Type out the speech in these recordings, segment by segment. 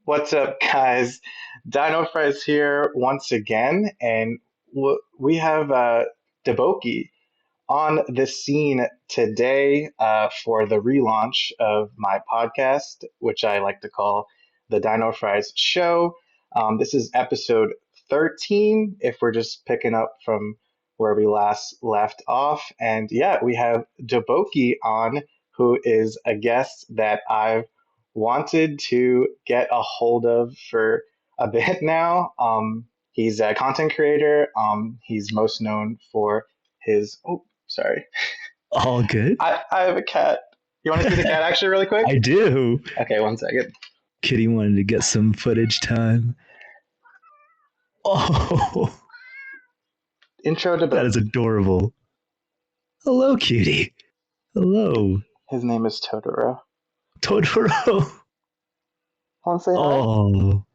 What's up, guys? Dinofries here once again, and we have daboki on the scene today for the relaunch of my podcast, which I like to call the Dinofries Show. This is episode 13, if we're just picking up from where we last left off. And yeah, we have daboki on, who is a guest that I've wanted to get a hold of for a bit now. He's a content creator. He's most known for his. Oh, sorry. All good. I have a cat. You want to see the cat actually really quick? I do. Okay, one second. Kitty wanted to get some footage time. Oh, Intro to that is adorable. Hello, cutie. Hello. His name is Totoro. Totoro. Want to say hi? Oh,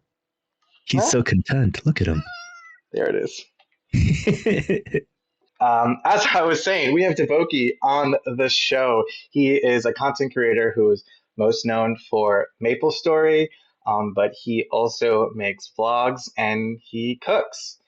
he's so content. Look at him. There it is. As I was saying, we have daboki on the show. He is a content creator who is most known for MapleStory, but he also makes vlogs and he cooks.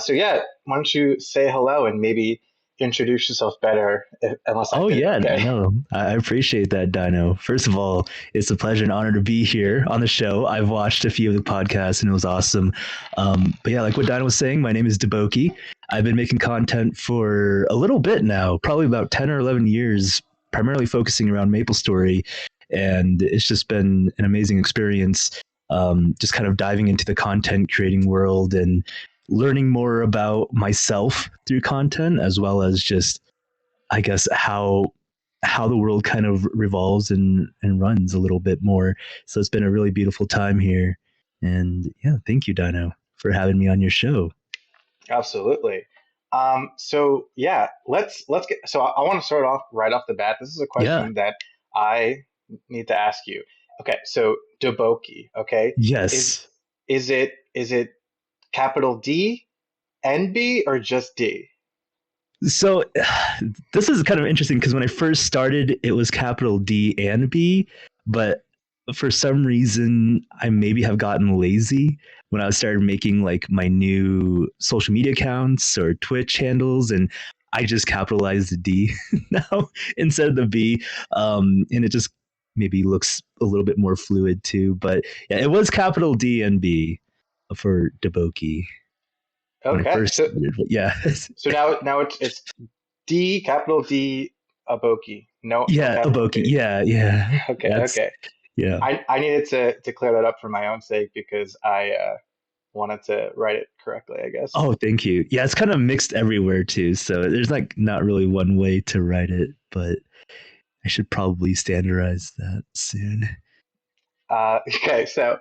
So yeah, why don't you say hello and maybe introduce yourself better? Unless I Oh, did yeah. okay. No, I appreciate that, Dino. First of all, it's a pleasure and honor to be here on the show. I've watched a few of the podcasts and it was awesome. But yeah, like what Dino was saying, my name is daboki. I've been making content for a little bit now, probably about 10 or 11 years, primarily focusing around MapleStory. And it's just been an amazing experience, just kind of diving into the content creating world and learning more about myself through content, as well as just, I guess, how the world kind of revolves and runs a little bit more. So it's been a really beautiful time here. And yeah, thank you, Dino, for having me on your show. Absolutely. So yeah, let's get. So I want to start off right off the bat. This is a Yeah. question that I need to ask you. Okay, so daboki. Okay, is Yes. is it capital D and B or just D? So this is kind of interesting because when I first started, it was capital D and B, but for some reason, I maybe have gotten lazy when I started making like my new social media accounts or Twitch handles, and I just capitalized the D now instead of the B, and it just maybe looks a little bit more fluid too. But yeah, it was capital D and B for daboki when I Okay, first started. But yeah, so now it's D capital D aboki. No yeah, capital Aboki. B. Yeah. Okay, That's okay. yeah. I needed to clear that up for my own sake because I wanted to write it correctly, I guess. Oh, thank you. Yeah, it's kind of mixed everywhere too. So there's like not really one way to write it, but I should probably standardize that soon. Okay, so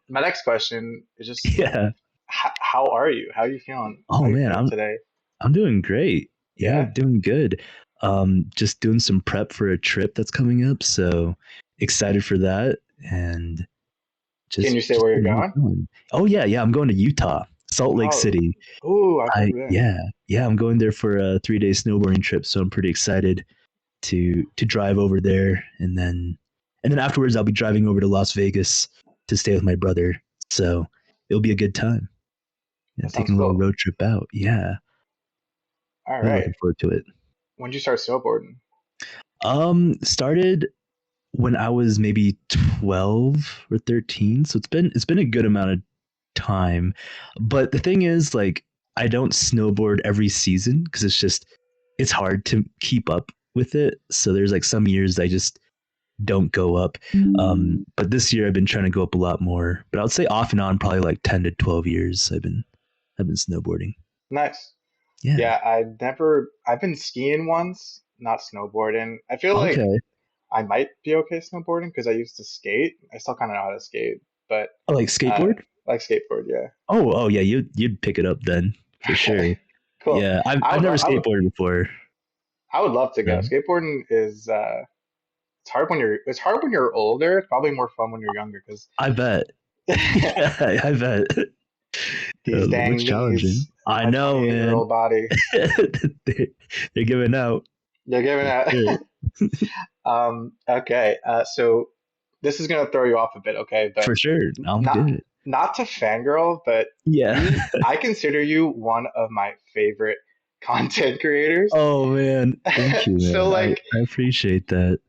my next question is just Yeah. how are you? How are you feeling? How Oh are you man, feeling I'm today? I'm doing great. Yeah, Yeah. doing good. Just doing some prep for a trip that's coming up, so excited for that and Can just you say just where you're getting it going? going. Oh yeah, I'm going to Utah, Salt Lake Oh, City. I've never I been. yeah, yeah, I'm going there for a 3-day snowboarding trip, so I'm pretty excited to drive over there, and then afterwards I'll be driving over to Las Vegas to stay with my brother. So it'll be a good time. Yeah, That sounds taking a little cool. road trip out. Yeah, All really right. looking forward to it. When did you start snowboarding? Started when I was maybe 12 or 13, so it's been a good amount of time. But the thing is, like, I don't snowboard every season because it's hard to keep up with it. So there's like some years I just don't go up. But this year I've been trying to go up a lot more. But I would say off and on probably like 10 to 12 years I've been snowboarding. Nice. Yeah. Yeah, I've been skiing once, not snowboarding. I feel like Okay. I might be okay snowboarding because I used to skate. I still kind of know how to skate, but Oh, like uh, skateboard? like skateboard, yeah. Oh yeah, you'd pick it up then for sure. Okay, cool. Yeah, I've I I've would, never lo- skateboarded before. I would love to go. So. Skateboarding is it's hard when you're older. It's probably more fun when you're younger because I bet. Yeah, I bet. these dang Looks challenging. knees in I my know, 28-year-old man. body, They're giving out. they're giving For out. sure. Okay, so this is gonna throw you off a bit, okay? But For sure. I'm not good. not to fangirl, but Yeah. I consider you one of my favorite content creators. Oh man, thank you, So man. I like, I appreciate that.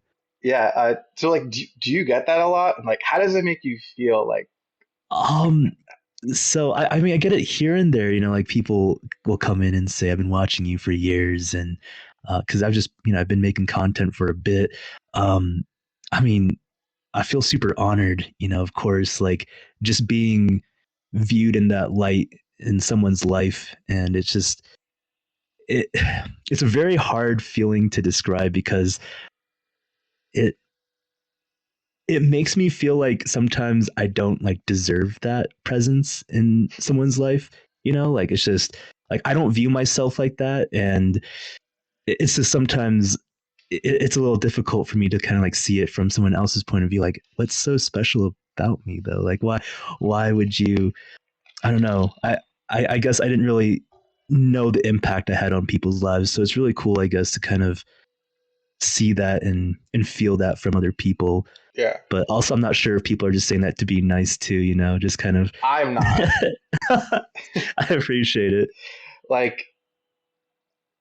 yeah. So like, do you get that a lot? And like, how does it make you feel? Like, Um, so I mean, I get it here and there. Like people will come in and say, "I've been watching you for years," and because I've just I've been making content for a bit. Um, I mean, I feel super honored. Of course, like just being viewed in that light in someone's life, and it it's a very hard feeling to describe because it it makes me feel like sometimes I don't like deserve that presence in someone's life. Like it's just like I don't view myself like that, and it's just sometimes it's a little difficult for me to kind of like see it from someone else's point of view. Like, what's so special about me though? Like, why would you? I don't know. I guess I didn't really know the impact I had on people's lives, so it's really cool, I guess, to kind of see that and feel that from other people. yeah, But also, I'm not sure if people are just saying that to be nice too, just kind of. I'm not. I appreciate it. Like,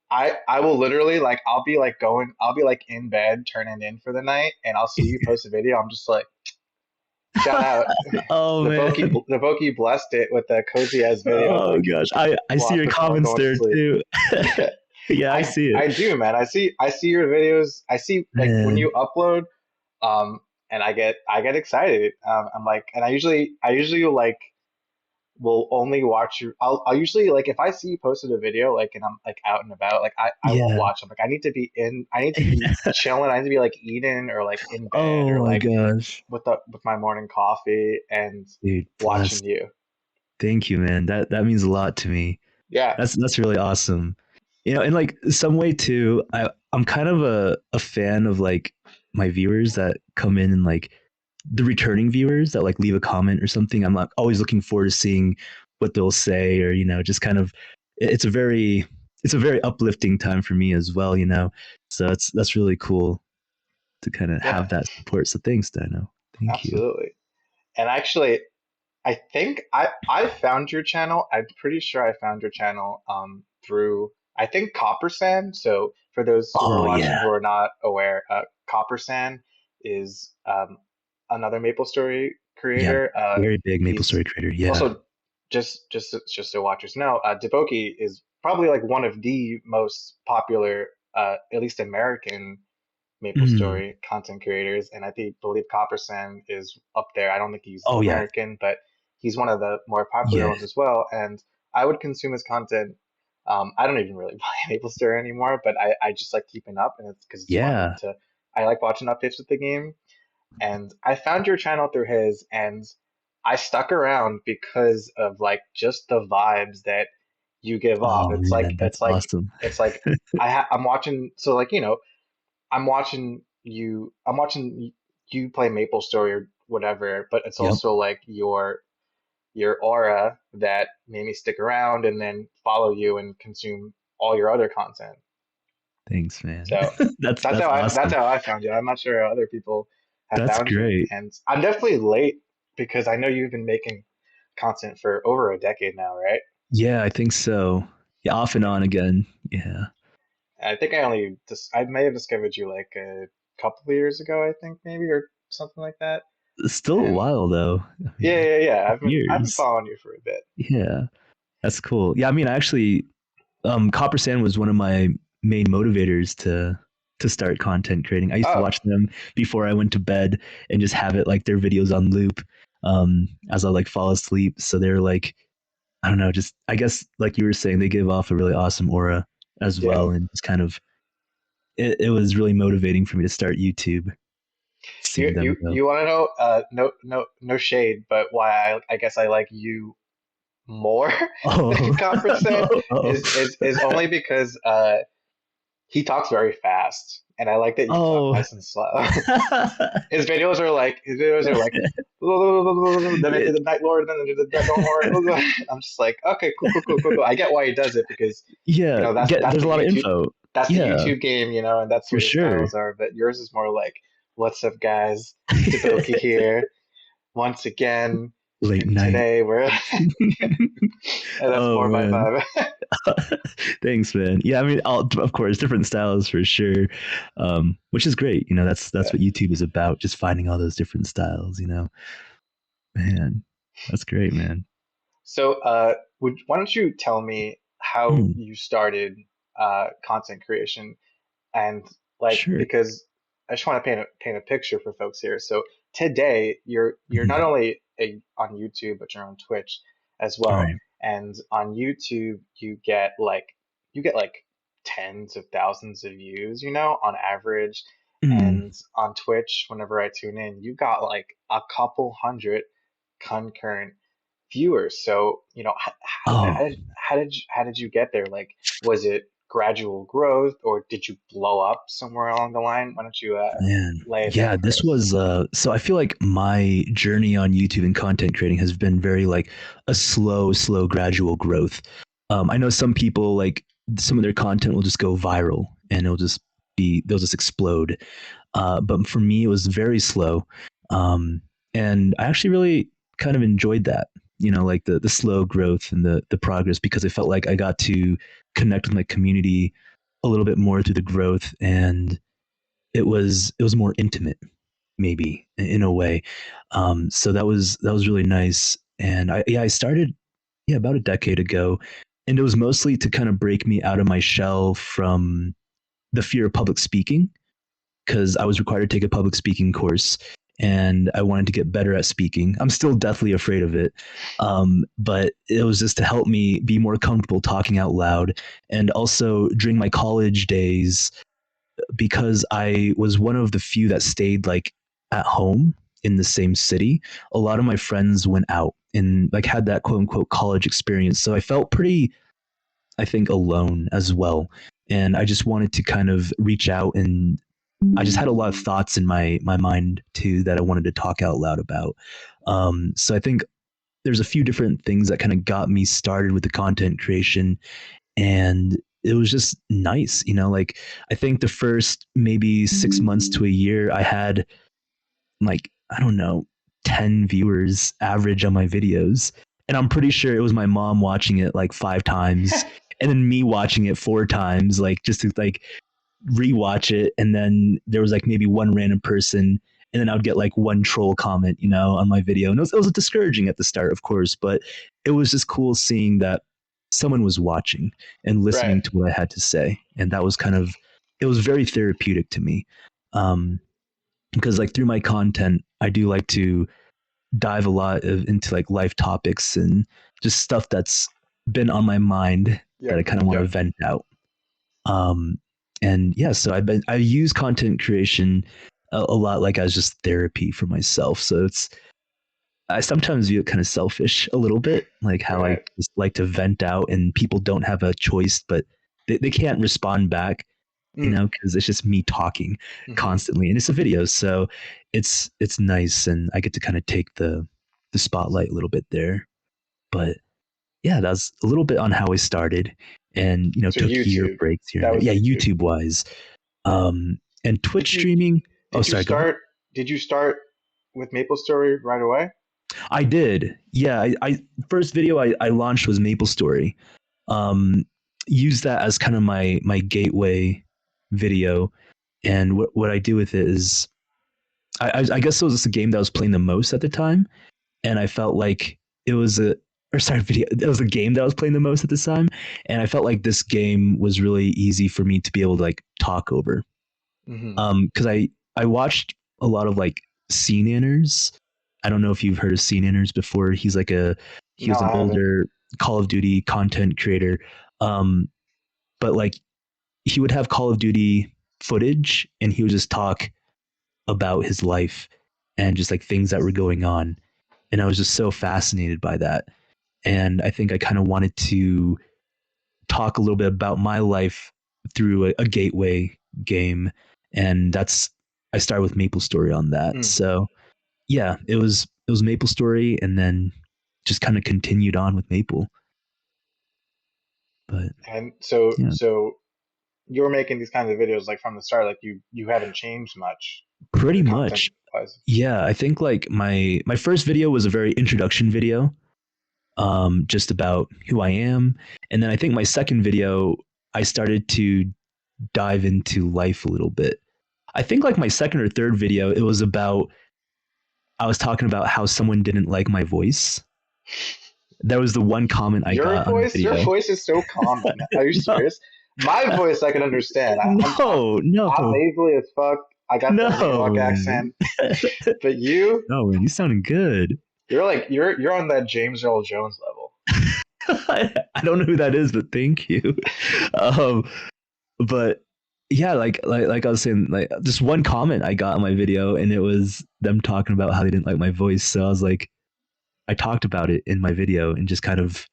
I will literally like, I'll be like in bed turning in for the night, and I'll see you post a video. I'm just like, shout out. Oh man. The Boki blessed it with a cozy ass video, Oh like gosh. I see while your before comments going to there sleep. too. Yeah, Yeah, I see it. I do, man. I see your videos. I see like when Man. you upload, um, and I get excited. I'm like, and I usually like will only watch you. I'll usually like if I see you posted a video like and I'm like out and about, like I won't Yeah. watch. I'm like I need to be chilling. I need to be like eating or like in bed or Oh my like gosh. with my morning coffee and Dude, bless. watching you. Thank you, man. That means a lot to me. Yeah, That's really awesome. In like some way too, I'm kind of a fan of like my viewers that come in and like the returning viewers that like leave a comment or something. I'm like always looking forward to seeing what they'll say or just kind of it's a very it's a very uplifting time for me as well. So that's really cool to kind of yeah, have that support. So thanks, Dino. Thank you. absolutely. And actually, I think I found your channel. I'm pretty sure I found your channel through I think Copper Sand. So for those who are Oh watching yeah. who are not aware, Copper Sand is another MapleStory Yeah. creator. Very big He's MapleStory creator. Yeah. also just so watchers know, daboki is probably like one of the most popular, at least American Mm. MapleStory content creators, and I think believe Copperson is up there. I don't think he's Oh yeah. American, but he's one of the more popular Yeah. ones as well. And I would consume his content. I don't even really play MapleStory anymore, but I just like keeping up, and it's because it's fun Yeah. to. I like watching updates with the game, and I found your channel through his, and I stuck around because of like just the vibes that you give off. Oh man, that's awesome. It's like I'm watching. So like I'm watching you play MapleStory or whatever, but it's Yep. also like your aura that made me stick around and then follow you and consume all your other content. Thanks, man. So That's that's awesome. how I found you. I'm not sure how other people have That's found you, great. and I'm definitely late because I know you've been making content for over a decade now, right? Yeah, I think so. Yeah, off and Yeah. on again. Yeah. I think I may have discovered you like a couple of years ago, I think maybe or something like that. It's still a And while though. I mean, yeah. I've been years. following you for a bit. Yeah. That's cool. Yeah, I mean, actually Copper Sand was one of my main motivators to start content creating. I used to Oh, watch them before I went to bed and just have it like their videos on loop as I like fall asleep. So they're like I don't know, just I guess like you were saying, they give off a really awesome aura as yeah. well, and just kind of it was really motivating for me to start YouTube, seeing them go. You want to know? No shade, but why I guess I like you more than Oh, Copperset oh, is only because he talks very fast, and I like that you talk oh. nice and slow. His videos are like then I did It- the Night Lord, then I did the Dawn Lord. I'm just like, okay, cool. I get why he does it because yeah, that's there's a lot of info. that's the Yeah, YouTube game, and that's for what his sure. titles are. But yours is more like What's up, guys? Daboki here once again, Late and night. today we're and that's Oh more by man. five. Thanks, man. Yeah, I mean, of course, different styles for sure, which is great. That's Yeah. what YouTube is about, just finding all those different styles. Man, that's great, man. So, why don't you tell me how Mm, you started content creation? And like, sure. because I just want to paint a picture for folks here. So today you're not Mhm. only on YouTube, but you're on Twitch as All well. right. And on YouTube you get like tens of thousands of views, on average. Mm, And on Twitch, whenever I tune in, you got like a couple hundred concurrent viewers. So, oh how did you get there? Like, was it gradual growth, or did you blow up somewhere along the line? Why don't you man, lay it yeah. down for This us? was so. I feel like my journey on YouTube and content creating has been very like a slow, gradual growth. I know some people like some of their content will just go viral and they'll just explode. But for me, it was very slow. Um, and I actually really kind of enjoyed that, like the slow growth and the progress, because I felt like I got to connect with my community a little bit more through the growth, and it was more intimate, maybe in a way. So that was really nice. And I started, yeah, about a decade ago, and it was mostly to kind of break me out of my shell from the fear of public speaking, because I was required to take a public speaking course and I wanted to get better at speaking. I'm still deathly afraid of it. But it was just to help me be more comfortable talking out loud. And also during my college days, because I was one of the few that stayed like at home in the same city, a lot of my friends went out and like had that quote unquote college experience. So I felt pretty, I think, alone as well. And I just wanted to kind of reach out, and I just had a lot of thoughts in my mind too that I wanted to talk out loud about. So I think there's a few different things that kind of got me started with the content creation, and it was just nice, like I think the first maybe 6 months to a year, I had like, I don't know, 10 viewers average on my videos. And I'm pretty sure it was my mom watching it like 5 times and then me watching it 4 times, like just to like rewatch it. And then there was like maybe one random person, and then I would get like one troll comment, on my video. And it was discouraging at the start, of course, but it was just cool seeing that someone was watching and Right. listening to what I had to say. And that was kind of, it was very therapeutic to me. Um, because like through my content, I do like to dive a lot into like life topics and just stuff that's been on my mind that I Yep. kind of want to Yep. vent out. Um, and yeah, so I use content creation a lot like as just therapy for myself. So I sometimes view it kind of selfish a little bit, like how I Right. just like to vent out and people don't have a choice, but they can't respond back, Mm. because it's just me talking Hmm. constantly, and it's a video, so it's nice, and I get to kind of take the spotlight a little bit there. But yeah, that's a little bit on how I started, and So took year YouTube. breaks here and That there. was Yeah, YouTube. YouTube wise, and Twitch Did you streaming. Oh, did you sorry, go ahead. start did you start with MapleStory right away? I did. Yeah, I first video I launched was MapleStory. Um, used that as kind of my gateway video, and what I do with it is I guess it was just a game that I was playing the most at the time, and I felt like it was a or sorry video it was a game that I was playing the most at the time, and I felt like this game was really easy for me to be able to like talk over. Hmm. Because I watched a lot of like scene inners. I don't know if you've heard of scene inners before. He No, was an I haven't. older Call of Duty content creator, um, but like he would have Call of Duty footage, and he would just talk about his life and just like things that were going on. And I was just so fascinated by that. And I think I kind of wanted to talk a little bit about my life through a gateway game. And I started with MapleStory on that. Mm. So yeah, it was MapleStory, and then just kind of continued on with Maple. But And so yeah. so you were making these kinds of videos like from the start, like you haven't changed much, Pretty content much. wise. Yeah, I think like my first video was a very introduction video, just about who I am, and then I think my second video I started to dive into life a little bit. I think like my second or third video, it was about I was talking about how someone didn't like my voice. That was the one comment I got on the Your video. voice is so calming. Are you No, serious? My voice I can understand. no, I'm no, nasally as fuck. I got that New no, York man. accent. But you, No, man, you sounding good. you're like you're on that James Earl Jones level. I don't know who that is, but thank you. Um, but yeah, like I was saying, like just one comment I got on my video, and it was them talking about how they didn't like my voice. So I was like, I talked about it in my video, and just kind of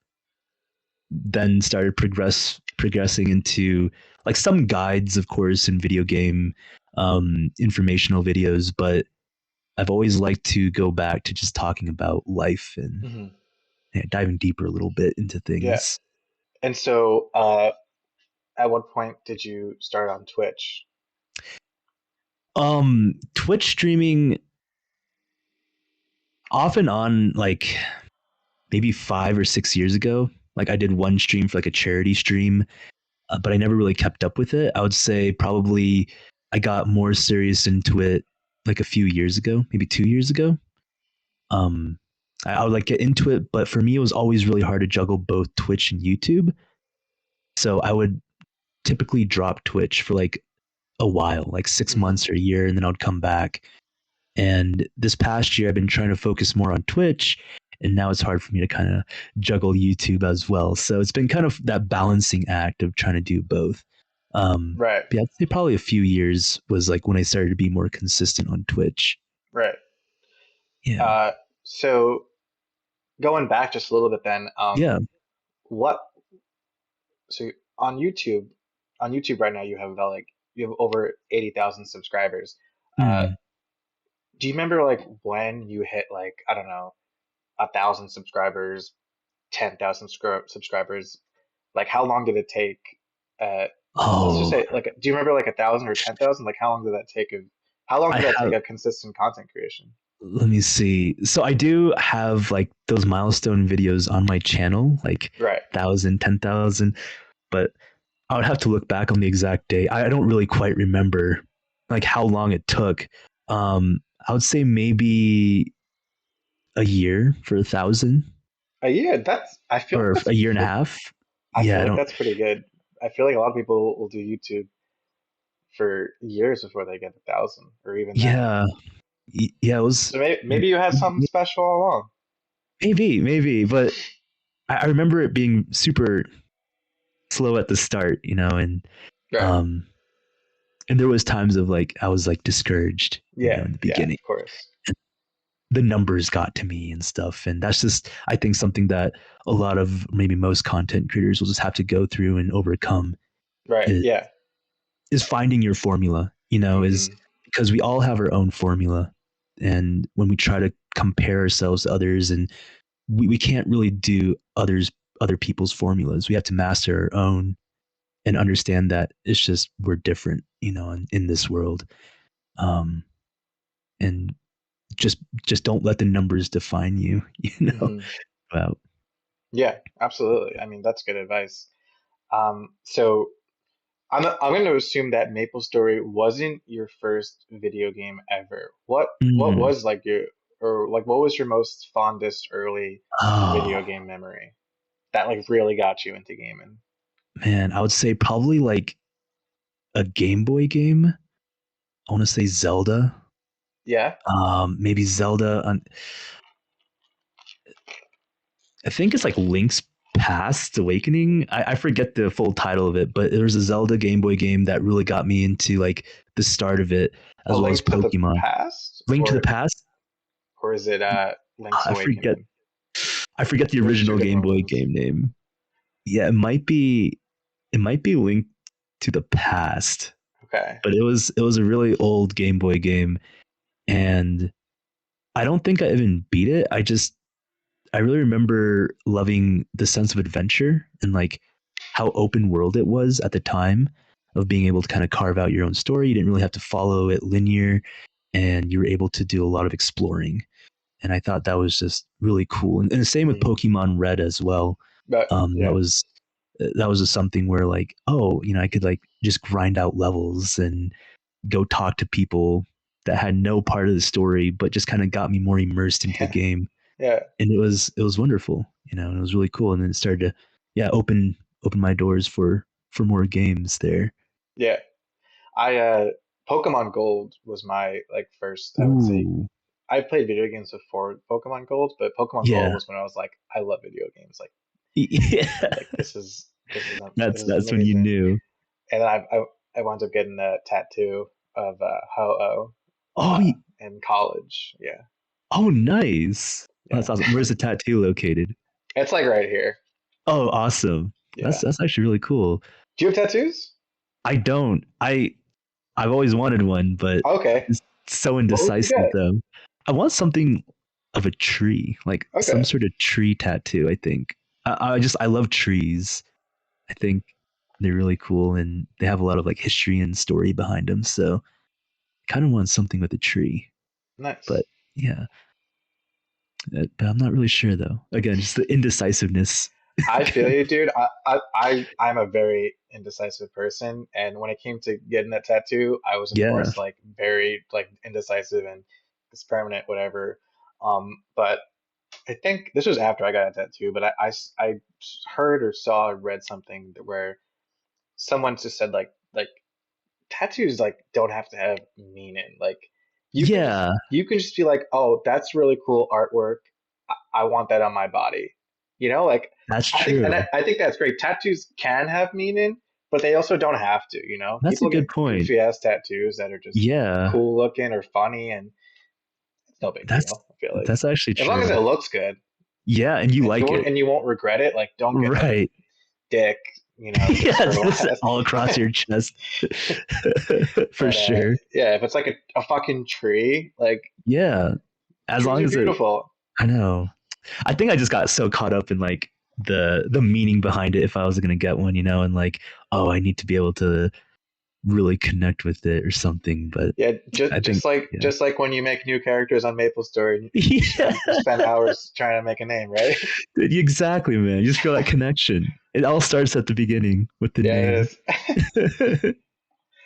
then started progressing into like some guides, of course, in video game informational videos. But I've always liked to go back to just talking about life and Hmm. yeah, diving deeper a little bit into Yeah. things. And so, at what point did you start on Twitch? Twitch streaming off and on, like maybe 5 or 6 years ago. Like I did one stream for like a charity stream, but I never really kept up with it. I would say probably I got more serious into it like a few years ago, maybe 2 years ago. Um, I would like get into it, but for me, it was always really hard to juggle both Twitch and YouTube. So I would typically drop Twitch for like a while, like six Hmm. months or a year, and then I'd come back. And this past year, I've been trying to focus more on Twitch, and now it's hard for me to kind of juggle YouTube as well. So it's been kind of that balancing act of trying to do both. Right. But yeah, I'd say probably a few years was like when I started to be more consistent on Twitch. Right. Yeah. Uh, so going back just a little bit, then, Yeah. what? So on YouTube right now, you have about like you have over 80,000 subscribers. Uh, Mm. do you remember like when you hit like I don't know 1,000 subscribers, 10,000 subscribers? Like how long did it take? Uh, let's just Oh, say like do you remember like 1,000 or 10,000? Like how long did that take? How long I did that take have. a consistent content creation? Let me see. So I do have like those milestone videos on my channel, like Right. 1,000, 10,000. But I would have to look back on the exact date. I don't really quite remember like how long it took. I would say maybe a year for 1,000 Yeah, that's I feel like or that's a year and a pretty. half. I Yeah, feel I like don't. that's pretty good. I feel like a lot of people will do YouTube for years before they get 1,000, or even then. Yeah, yeah. It was So maybe you had something special all along. maybe, but I remember it being super slow at the start, Right. um, and there was times of like I was like discouraged, Yeah. in the Yeah. beginning. Of course. The numbers got to me and stuff, and that's just I think something that a lot of maybe most content creators will just have to go through and overcome Right. is, Yeah. is finding your formula, is Hmm. because we all have our own formula, and when we try to compare ourselves to others, and we can't really do other people's formulas. We have to master our own and understand that it's just we're different, in this world. Um, and just don't let the numbers define you, Hmm. Wow. Yeah. Absolutely. I mean, that's good advice. So I'm going to assume that MapleStory wasn't your first video game ever. What Mm. was like your or like what was your most fondest early video Oh game memory that like really got you into gaming? man, I would say probably like a Game Boy game. I want to say Zelda. Yeah. Maybe Zelda on. I think it's like Link's Past Awakening. I forget the full title of it, but there was a Zelda Game Boy game that really got me into like the start of it, A as well as Link to the Pokemon. Past, Link to the Past. or is it Link's I forget. Awakening? I forget the There's two original Game different Boy ones. game name. Yeah, it might be. It might be Link to the Past, Okay. but it was a really old Game Boy game, and I don't think I even beat it. I really remember loving the sense of adventure and like how open world it was at the time. of being able to kind of carve out your own story. You didn't really have to follow it linear, and you were able to do a lot of exploring. And I thought that was just really cool. And the same with Mm. Pokemon Red as well. But That yeah, was just something where like, oh, I could like just grind out levels and go talk to people that had no part of the story, but just kind of got me more immersed into the yeah, game. yeah, And it was wonderful, and it was really cool. And then it started to, yeah, open my doors for more games there. yeah. I Pokemon Gold was my like first, I would say. Ooh, I played video games before Pokemon Gold, but Pokemon Gold yeah, was when I was like, I love video games. yeah. Like this is That's when you amazing. knew. And then I wound up getting a tattoo of Ho-Oh Oh, in college. Yeah, oh, nice. That's yeah. awesome. Where's the tattoo located? It's like right here. Oh, awesome. That's Yeah. that's actually really cool. Do you have tattoos? I don't. I've always wanted one, but Okay. it's so What would you indecisive get? though. I want something of a tree, like some Okay. sort of tree tattoo. I think. I love trees. I think they're really cool and they have a lot of like history and story behind them. So kind of want something with a tree, Nice. but yeah, but I'm not really sure though. Again, just the indecisiveness. I feel you, dude. I'm a very indecisive person, and when it came to getting that tattoo, I was of Yeah, course like very like indecisive and it's permanent, whatever. But I think this was after I got a tattoo, but I heard or saw or read something where someone just said like tattoos like don't have to have meaning. Like yeah, you can just be like, oh, that's really cool artwork. I want that on my body. You know, like that's true. I think that's great. Tattoos can have meaning, but they also don't have to. You know, That's a people get good point. goofy ass tattoos that are just Yeah, cool looking or funny, and it's no big that's deal. I feel like that's actually as long as it true. looks good Yeah, and you like it, and you won't regret it. Like, don't get like a right? dick, you know, just Yeah, for just less. all across your chest, for But sure. yeah, if it's like a fucking tree, like Yeah, as trees long are as it. beautiful. I know. I think I just got so caught up in like the meaning behind it if I was gonna get one, and like, oh, I need to be able to really connect with it or something. But Yeah, I think, yeah, just like when you make new characters on MapleStory, yeah, you spend hours trying to make a name, right? exactly, man. You just feel that connection. It all starts at the beginning with the Yeah, it name. is.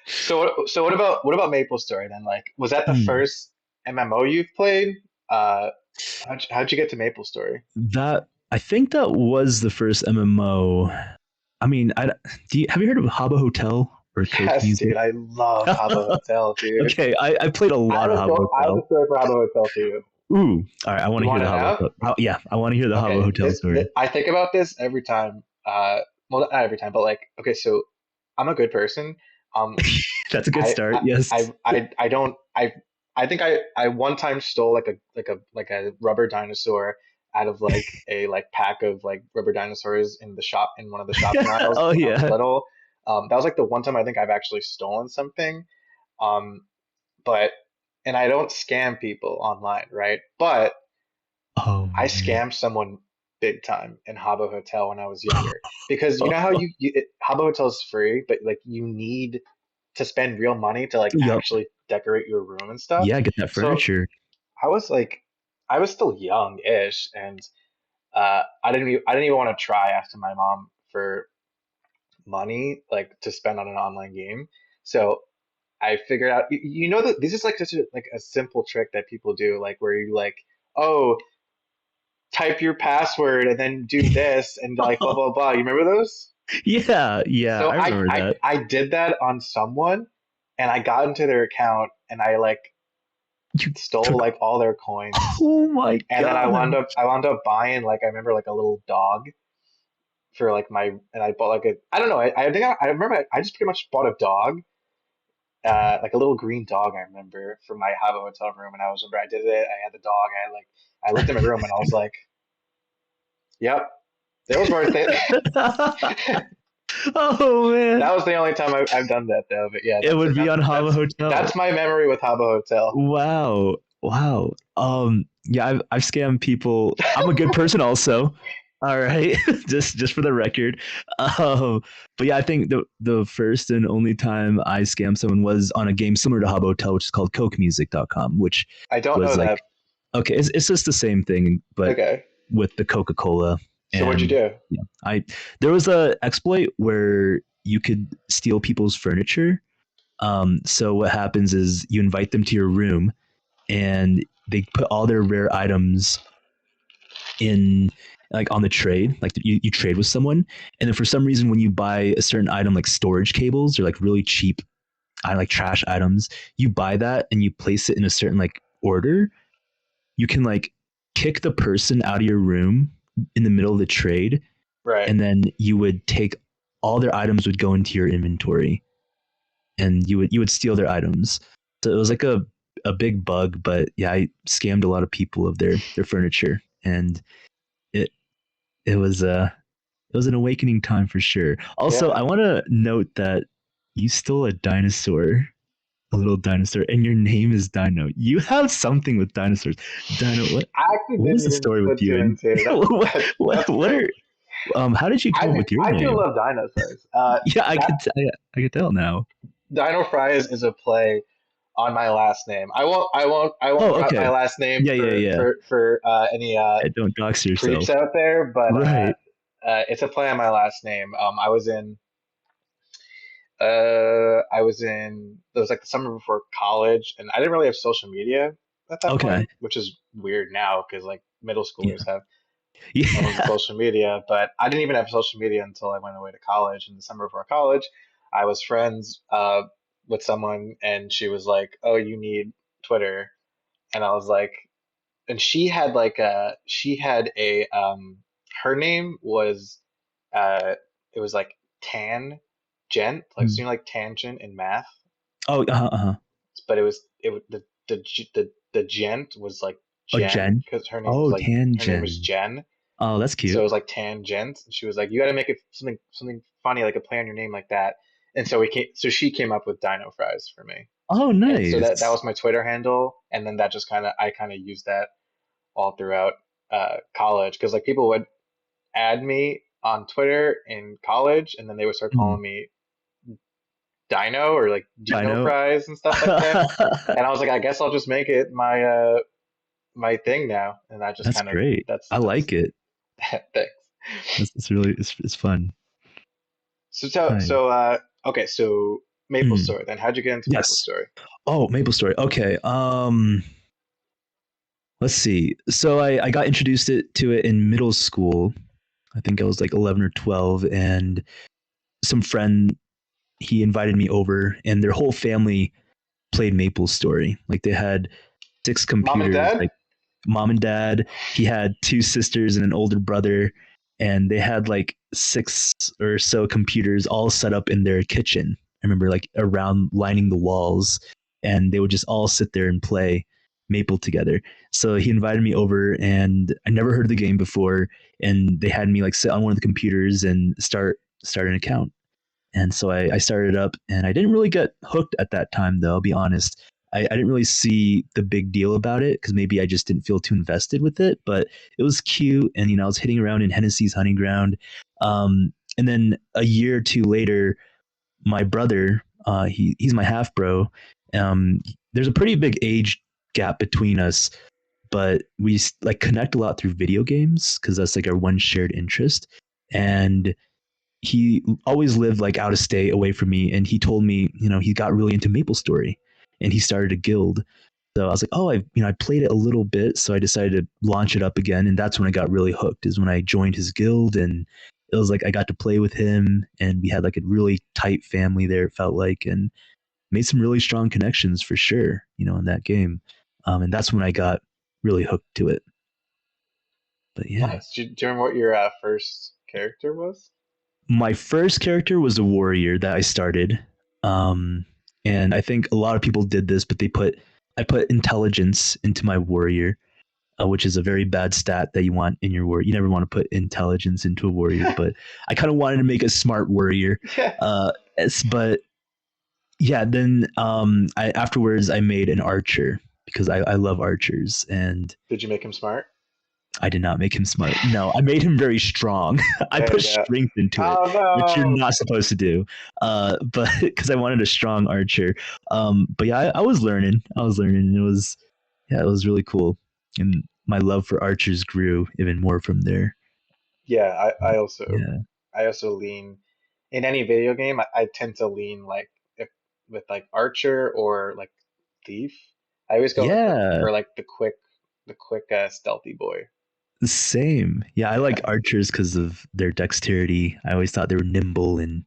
So what about MapleStory then? Like, was that the Hmm. first MMO you've played? How'd you get to MapleStory? That I think that was the first MMO. I mean, have you heard of Habbo Hotel or Coke Yes, Music? dude, I love Habbo Hotel, dude. Okay, I played a lot of Habbo I have Hotel. a story for Habbo Hotel for you. Ooh, all right. I want You to hear want the it Habbo now? Hotel. Yeah, I want to hear the Habbo Okay, Hotel story. I think about this every time. Well, not every time, but like, okay, so I'm a good person. Um, That's a good start. Yes. I don't I think I one time stole like a rubber dinosaur out of like a like pack of like rubber dinosaurs in the shop in one of the shopping aisles Oh when I was yeah. little. That was like the one time I think I've actually stolen something. Um, but and I don't scam people online, right? But Oh I man. scammed someone big time in Habbo Hotel when I was younger because you know how Habbo Hotel is free, but like you need to spend real money to like Yup. actually decorate your room and stuff. Yeah, get that So furniture. I was like, I was still young-ish, and I didn't even want to try asking my mom for money like to spend on an online game. So I figured out, you know that this is like such a like a simple trick that people do, like where you like, oh, type your password and then do this and like blah blah blah. You remember those? Yeah, yeah, So I remember that. I did that on someone, and I got into their account and I like You stole took. like all their coins, Oh my and then god. I wound up buying like I remember like a little dog for like my and I bought like a I don't know I think I remember I just pretty much bought a dog like a little green dog I remember for my Habbo hotel room, and I was remember I did it, I had the dog, I had like I looked in my room and I was like, yep, it was worth it. Oh man. That was the only time I've done that though, but yeah, It would be on Habbo that's Hotel. my memory with Habbo Hotel. Wow. Wow. Yeah, I've scammed people. I'm a good person also. All right, just for the record. But yeah, I think the first and only time I scammed someone was on a game similar to Habbo Hotel, which is called CokeMusic.com, which I don't was know like that. okay, it's just the same thing, but Okay. with the Coca Cola. So what'd you And do? yeah, I there was a exploit where you could steal people's furniture. So what happens is you invite them to your room, and they put all their rare items in like on the trade, like you trade with someone, and then for some reason when you buy a certain item like storage cables or like really cheap like trash items, you buy that and you place it in a certain like order, you can like kick the person out of your room in the middle of the trade, Right. and then you would take all their items would go into your inventory, and you would steal their items. So it was like a big bug, but yeah, I scammed a lot of people of their furniture, and it it was it was an awakening time for sure. Also, Yeah. I want to note that you stole a dinosaur, a little dinosaur, and your name is Dino. You have something with dinosaurs. Dino, I actually what didn't is the even story with put you? two and And two. what That's what great. are how did you come up with your I do name? love dinosaurs. Yeah, That I could tell now. Dino Fries is a play on my last name. I won't Oh, drop my okay. last name Yeah, yeah, yeah. for any Don't dox creeps yourself. out there, but Right. it's a play on my last name. I was in it was like the summer before college, and I didn't really have social media at that Okay. point, which is weird now because like middle schoolers Yeah. have phones and Yeah. social media, but I didn't even have social media until I went away to college. In the summer before college, I was friends with someone, and she was like, "Oh, you need Twitter," and I was like, and she had a her name was it was like Tangent, like so you know, like tangent in math, Oh, uh-huh. but the gent was like Oh, Jen Jen. because Oh, her name was Tangent. Jen. Oh, that's So it cute. was like tangent. And she was like, you got to make it something funny, like a play on your name like that. And so she came up with Dino Fries for me. Oh, And so that nice. was my Twitter handle. And then that just I kind of used that all throughout college because like people would add me on Twitter in college, and then they would start Mhm. calling me Dino or like Dino Dino. Fries and stuff like that. And I was like, I guess I'll just make it my thing now. And I just That's kind of great. I that's like it. thanks. It's really it's fun. Nice. Okay, so Mm. MapleStory. Then how'd you get into Yes. MapleStory? Oh, MapleStory. Okay. Let's see. So I got introduced to it in middle school. I think I was like 11 or 12, and some friend he invited me over, and their whole family played MapleStory. Like they had six Mom and computers, dad? like mom and dad. He had two sisters and an older brother, and they had like six or so computers all set up in their kitchen. I remember like around lining the walls, and they would just all sit there and play Maple together. So he invited me over, and I never heard of the game before, and they had me like sit on one of the computers and start an account. And so I started up, and I didn't really get hooked at that time, though. I'll be honest. I didn't really see the big deal about it because maybe I just didn't feel too invested with it. But it was cute, and I was hitting around in Hennessy's hunting ground. And then a year or two later, my brother, he's my half bro. Um, there's a pretty big age gap between us, but we like connect a lot through video games because that's like our one shared interest. And he always lived like out of state away from me, and he told me he got really into MapleStory, and he started a guild. So I was like, oh, I played it a little bit, so I decided to launch it up again, and that's when I got really hooked. Is when I joined his guild, and it was like I got to play with him, and we had like a really tight family there. It felt like, and made some really strong connections for sure. In that game, and that's when I got really hooked to it. But yeah, Nice. Do you remember what your first character was? my first character was a warrior that I started. Um, and I think a lot of people did this, but I put intelligence into my warrior, which is a very bad stat that you want in your warrior. You never want to put intelligence into a warrior, but I kind of wanted to make a smart warrior. Yeah. But yeah, then I afterwards I made an archer because I love archers, and Did you make him smart? I did not make him smart. No, I made him very strong. I There put you go. strength into it, Oh which you're no. not supposed to do. But because I wanted a strong archer. But yeah, I was learning. I was learning, and it was yeah, it was really cool. And my love for archers grew even more from there. Yeah, Yeah, I also lean in any video game. I tend to lean like if with like Archer or like Thief. I always go yeah, for like the quick stealthy boy. same. Yeah, I like Yeah. archers because of their dexterity. I always thought they were nimble and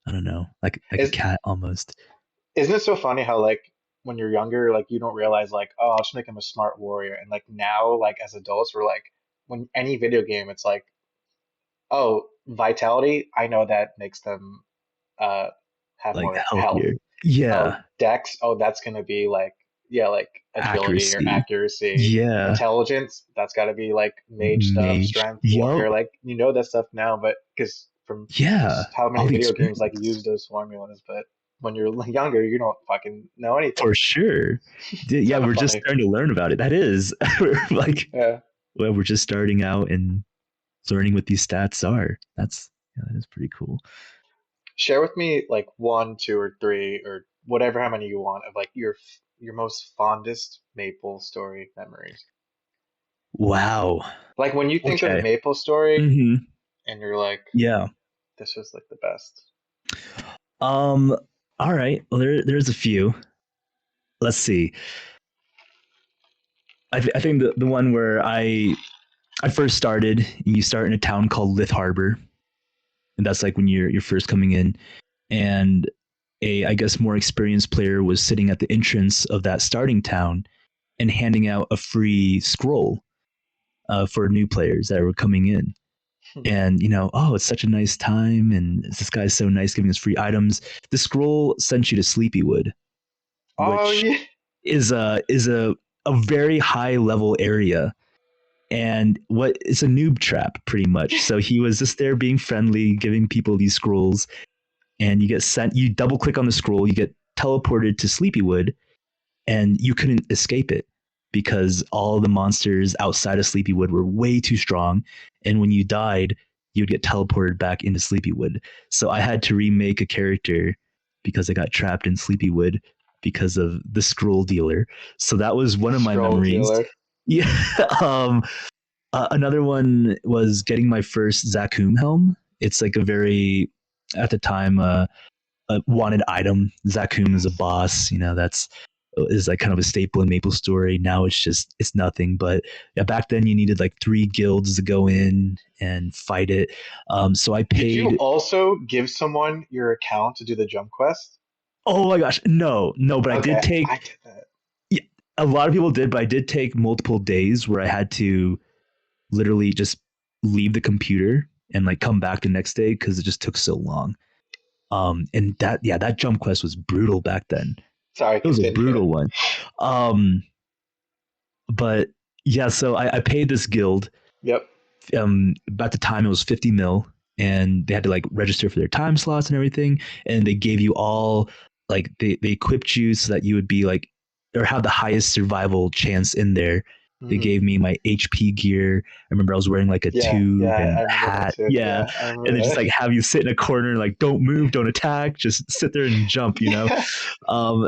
I don't know, like a Is cat almost. isn't it so funny how like when you're younger, like you don't realize like, oh, I'll just make him a smart warrior, and like now, like as adults, we're like when any video game, it's like, oh, vitality. I know that makes them uh have Like more health. healthier. Oh, Yeah, dex. Oh, that's gonna be like yeah, like agility or accuracy. accuracy. Yeah, Intelligence. That's got to be like mage stuff, mage. strength, Yup. warrior. Like you know that stuff now, but because from Yeah, just how all many the video games like experience use those formulas, but when you're younger, you don't fucking know anything. for sure. It's Yeah, kind of we're just funny. starting to learn about it. That is, we're like, Yeah. well, we're just starting out and learning what these stats are. That's yeah, that is pretty cool. Share with me like one, two, or three, or whatever, how many you want of like your most fondest Maple Story memories. Wow. Like when you think of Okay. Maple Story Hmm. and you're like, Yeah. this was like the best. Um. All right. Well, there's a few. Let's see. I think the one where I first started. You start in a town called Lith Harbor, and that's like when you're first coming in, and a I guess more experienced player was sitting at the entrance of that starting town and handing out a free scroll for new players that were coming in. And oh, it's such a nice time, and this guy's so nice giving us free items. The scroll sent you to Sleepywood, Oh which yeah. is a very high level area, and what it's a noob trap pretty much. So he was just there being friendly, giving people these scrolls, and you get sent. You double click on the scroll, you get teleported to Sleepywood, and you couldn't escape it because all the monsters outside of Sleepywood were way too strong. And when you died, you'd get teleported back into Sleepywood. So I had to remake a character because I got trapped in Sleepywood because of the scroll dealer. So that was one of my Scroll memories. dealer. Yeah. Another one was getting my first Zakum helm. It's like a very, at the time, a wanted item. Zakum is a boss. That's is like kind of a staple in MapleStory. Now it's nothing. But yeah, back then you needed like 3 guilds to go in and fight it. So I Did you paid. also give someone your account to do the jump quest? Oh my gosh, no, no. But I did Okay, take. I did that. Yeah, a lot of people did, but I did take multiple days where I had to literally just leave the computer and like come back the next day because it just took so long. And that jump quest was brutal back then. Sorry, It was a continue. brutal one. Um, but yeah, so I paid this guild. Yep. At the time it was 50 mil, and they had to like register for their time slots and everything. And they gave you all like they equipped you so that you would be like or have the highest survival chance in there. They Hmm. gave me my HP gear. I remember I was wearing like a Yeah, tube yeah, and I a remember that hat. too. Yeah. Yeah, I And remember they just that. like have you sit in a corner, like don't move, don't attack, just sit there and jump. Yeah.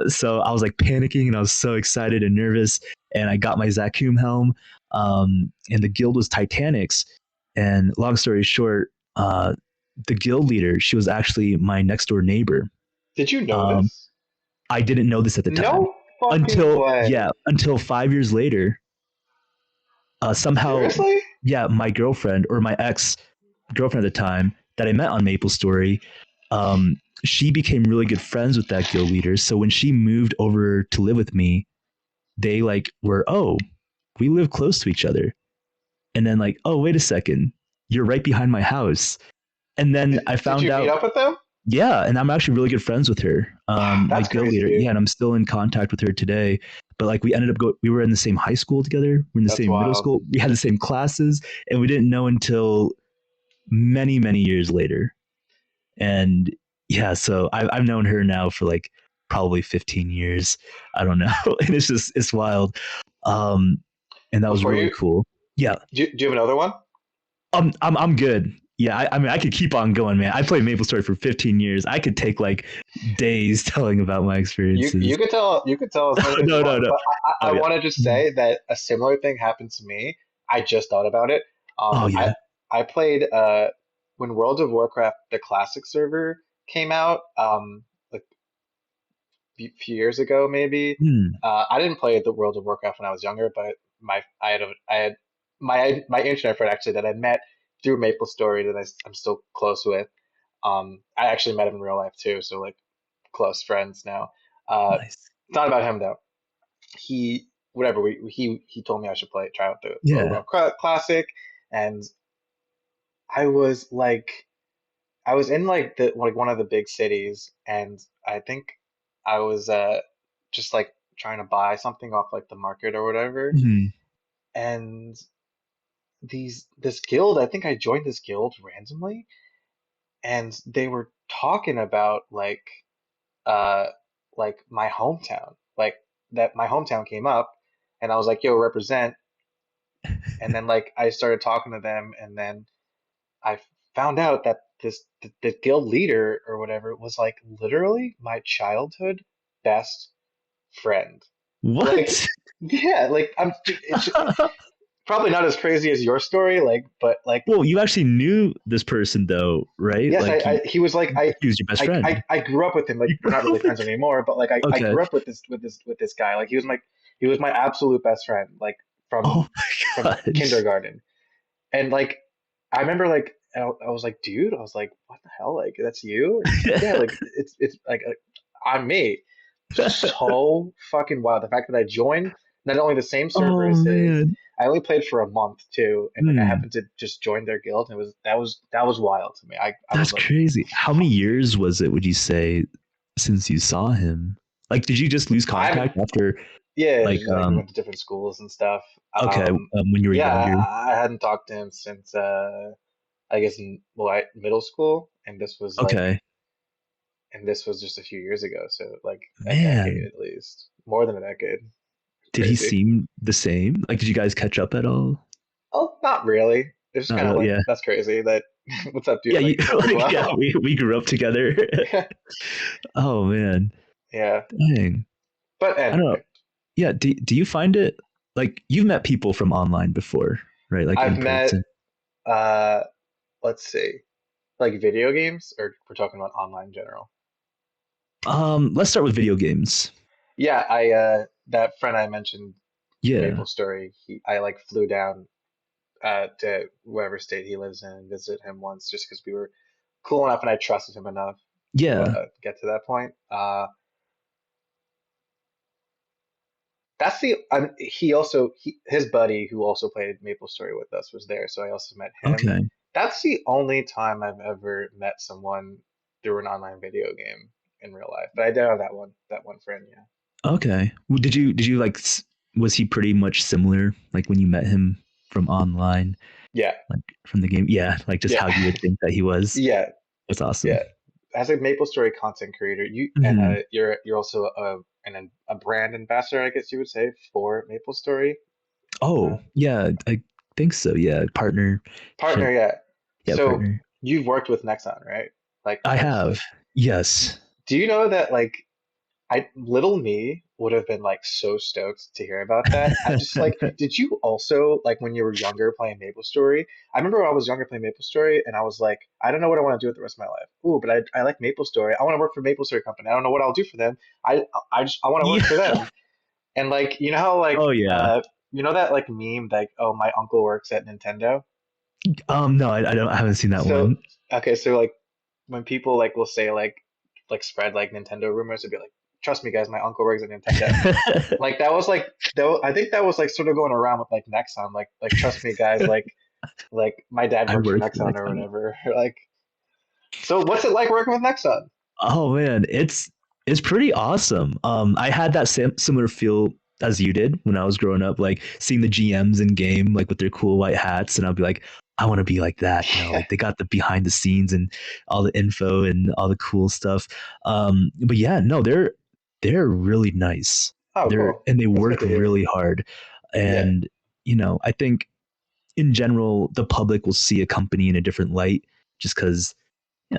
So I was like panicking and I was so excited and nervous. And I got my Zakum helm. And the guild was Titanics. And long story short, the guild leader, she was actually my next door neighbor. Did you know Um, this? I didn't know this at the time No fucking way. until 5 years later. Somehow, Seriously? yeah, my girlfriend or my ex girlfriend at the time that I met on MapleStory, she became really good friends with that guild leader. So when she moved over to live with me, they like were, oh, we live close to each other. And then like, oh, wait a second, you're right behind my house. And then I Did found you meet out, up with them? yeah, and I'm actually really good friends with her, my That's guild crazy, leader. dude. Yeah, and I'm still in contact with her today. But like, we were in the same high school together. We're in the That's same middle wild. school. We had the same classes, and we didn't know until many, many years later. And yeah, so I've known her now for like probably 15 years. I don't know, and it's wild. Um, and that was Before really you cool. Yeah. Do you have another one? I'm good. Yeah, I mean, I could keep on going, man. I played MapleStory for 15 years. I could take like days telling about my You experiences. could tell as many as you No, no, want, no. but I Oh yeah. want to just Mhm. say that a similar thing happened to me. I just thought about it. Oh I yeah. I played when World of Warcraft the classic server came out like few years ago maybe. Hmm. I didn't play the World of Warcraft when I was younger, but I had my internet friend actually that I met through MapleStory that I'm still close with. I actually met him in real life too, so like close friends now. Nice. It's not about him though. He whatever he told me I should try out the Yeah. overall classic, and I was like I was in like the like one of the big cities, and I think I was just like trying to buy something off like the market or whatever, Hmm. and this guild I think I joined this guild randomly, and they were talking about uh like my hometown, like that my hometown came up, and I was like, yo, represent. And then like I started talking to them, and then I found out that the guild leader or whatever was like literally my childhood best friend. Like, What? yeah, like it's probably not as crazy as your story, like, but like, Well, you actually knew this person though, right? yes, Like he was like he was your best friend. I grew up with him. Like, You we're grew not really up with friends anymore, but like I Okay. grew up with this guy. Like, he was my absolute best friend, like Oh from my god. kindergarten. And like, I remember like I was like, dude, I was like, what the hell? Like, that's you? And he's like, yeah, like it's like I'm me. So fucking wild. The fact that I joined not only the same server Oh as his, man. I only played for a month too, and like I Hmm. happened to just join their guild, and that was wild to me. I was That's like, crazy. How many fuck. years was it, would you say, since you saw him? Like, did you just lose I'm contact after, Yeah, like, just, like we went to different schools and stuff. okay, when you were Yeah, younger? I hadn't talked to him since I guess middle school, Okay. and this was just a few years ago, so like a decade Man, at least, more than a decade. did he Crazy. seem the same? Like, did you guys catch up at all? Oh, not really. It's just Not kind of really. like Yeah. that's crazy. That what's up, dude? Yeah. Like hope you're Like, yeah, well. we grew up together. Oh, man. Yeah, Dang. but I don't know. anyway, Yeah. Do you find it like you've met people from online before, right? Like I've in met person. uh, let's see, like video games, or we're talking about online in general. Let's start with video games. Yeah, I that friend I mentioned through Yeah. MapleStory, he I like flew down to wherever state he lives in and visit him once just because we were cool enough and I trusted him enough to Yeah. get to that point. That's the his buddy who also played MapleStory with us was there, so I also met him. Okay. That's the only time I've ever met someone through an online video game in real life. But I did have that one friend, yeah. Okay. Well, did you like was he pretty much similar like when you met him from online, Yeah, like from the game? Yeah, like just how you yeah, would think that he was. yeah, That's awesome. yeah. As a MapleStory content creator, Hmm. you're also a brand ambassador, I guess you would say, for MapleStory. Oh, Uh, yeah, I think so. Yeah, Partner, partnership. yeah. Yeah, So partner. you've worked with Nexon, right? Like I closely. have. Yes. Do you know that like I little me would have been like so stoked to hear about that. I just like, did you also like when you were younger playing MapleStory? I remember when I was younger playing MapleStory, and I was like, I don't know what I want to do with the rest of my life. Ooh, but I like MapleStory. I want to work for MapleStory company. I don't know what I'll do for them. I want to work Yeah. for them. And like, you know how like Oh yeah. you know that like meme like, oh, my uncle works at Nintendo. No, I don't. I haven't seen that So one. okay, so like when people like will say like spread like Nintendo rumors, it'd be like, trust me, guys, my uncle works at Nintendo. Like that was like I think that was like sort of going around with like Nexon, like trust me, guys, like my dad I works for work for Nexon or Nexon. whatever. Like, so what's it like working with Nexon? Oh man, it's pretty awesome. I had that similar feel as you did when I was growing up, like seeing the GMs in game, like with their cool white hats, and I'll be like, I want to be like that, Yeah. like they got the behind the scenes and all the info and all the cool stuff. But yeah, no, they're really nice. Oh, They're cool. and they That's good work to hear. really hard, Yeah. and I think. in general, the public will see a company in a different light just because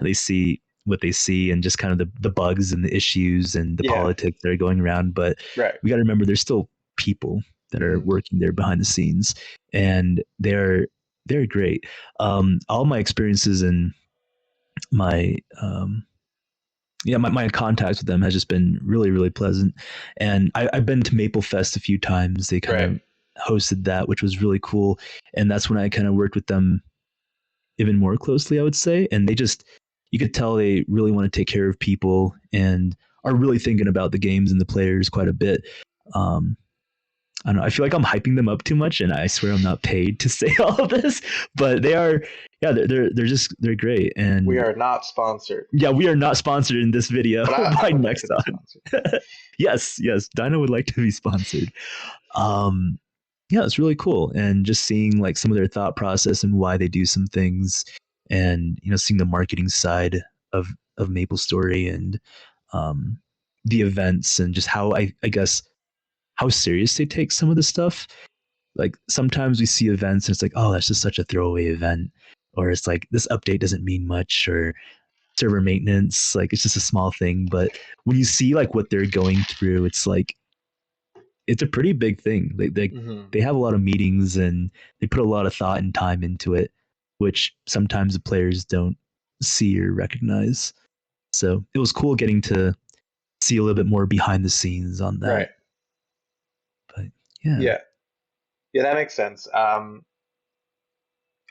they see what they see and just kind of the bugs and the issues and the Yeah. politics that are going around. But Right. we got to remember there's still people that are Hmm. working there behind the scenes, and they're great. All my experiences and my my contacts with them has just been really, really pleasant. And I've been to Maple Fest a few times. They kind Right. of hosted that, which was really cool. And that's when I kind of worked with them even more closely, I would say. And they just, you could tell they really want to take care of people and are really thinking about the games and the players quite a bit. Um, I don't know. I feel like I'm hyping them up too much, and I swear I'm not paid to say all of this, but they are. Yeah, they're great, We and are not sponsored, yeah, we are not sponsored in this video but I by would like to be Nexon. sponsored. Yes, Dino would like to be sponsored. Um, yeah, it's really cool, and just seeing like some of their thought process and why they do some things, and seeing the marketing side of MapleStory and um, the events and just how I guess how serious they take some of the stuff. Like sometimes we see events and it's like, oh, that's just such a throwaway event, or it's like this update doesn't mean much, or server maintenance, like it's just a small thing. But when you see like what they're going through, it's like it's a pretty big thing. Hmm. They have a lot of meetings and they put a lot of thought and time into it, which sometimes the players don't see or recognize. So it was cool getting to see a little bit more behind the scenes on that. Right. But yeah. Yeah. Yeah, that makes sense. I'm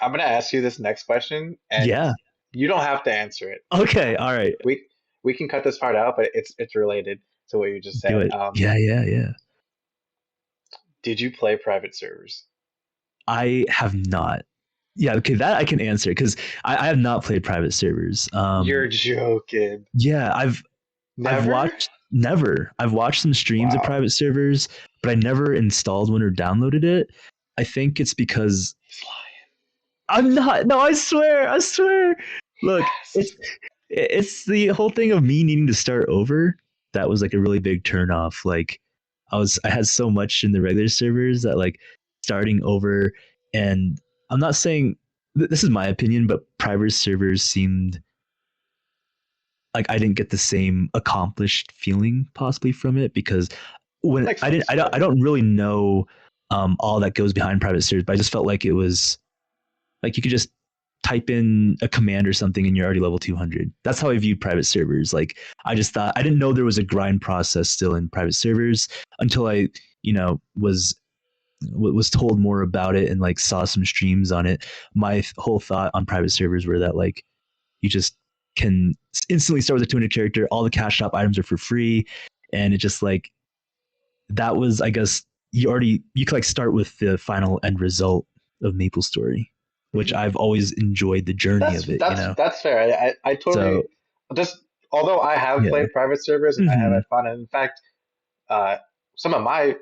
gonna ask you this next question, and Yeah. you don't have to answer it. Okay. All right. We we can cut this part out, but it's related to what you just Do said. it. Yeah. Did you play private servers? I have not. Yeah, okay, that I can answer because I have not played private servers. You're joking. Yeah, I've Never? watched never. I've watched some streams of Wow. private servers, but I never installed one or downloaded it. I think it's because He's lying. I'm not. No, I swear. I swear. He Look, has. it's the whole thing of me needing to start over that was like a really big turn off. Like I had so much in the regular servers that like starting over, and I'm not saying this is my opinion, but private servers seemed like I didn't get the same accomplished feeling possibly from it because when Makes sense. Yeah. I don't really know all that goes behind private servers, but I just felt like it was like you could just type in a command or something and you're already level 200. That's how I viewed private servers. Like I just thought I didn't know there was a grind process still in private servers until I, was told more about it and like saw some streams on it. My whole thought on private servers were that like you just can instantly start with a 200 character, all the cash shop items are for free, and it just like that was I guess you could like start with the final end result of MapleStory, which Mhm. I've always enjoyed the journey That's of it, that's that's fair. I totally So just although I have yeah. played private servers and I have Mm-hmm. had fun, and in fact, uh, some of my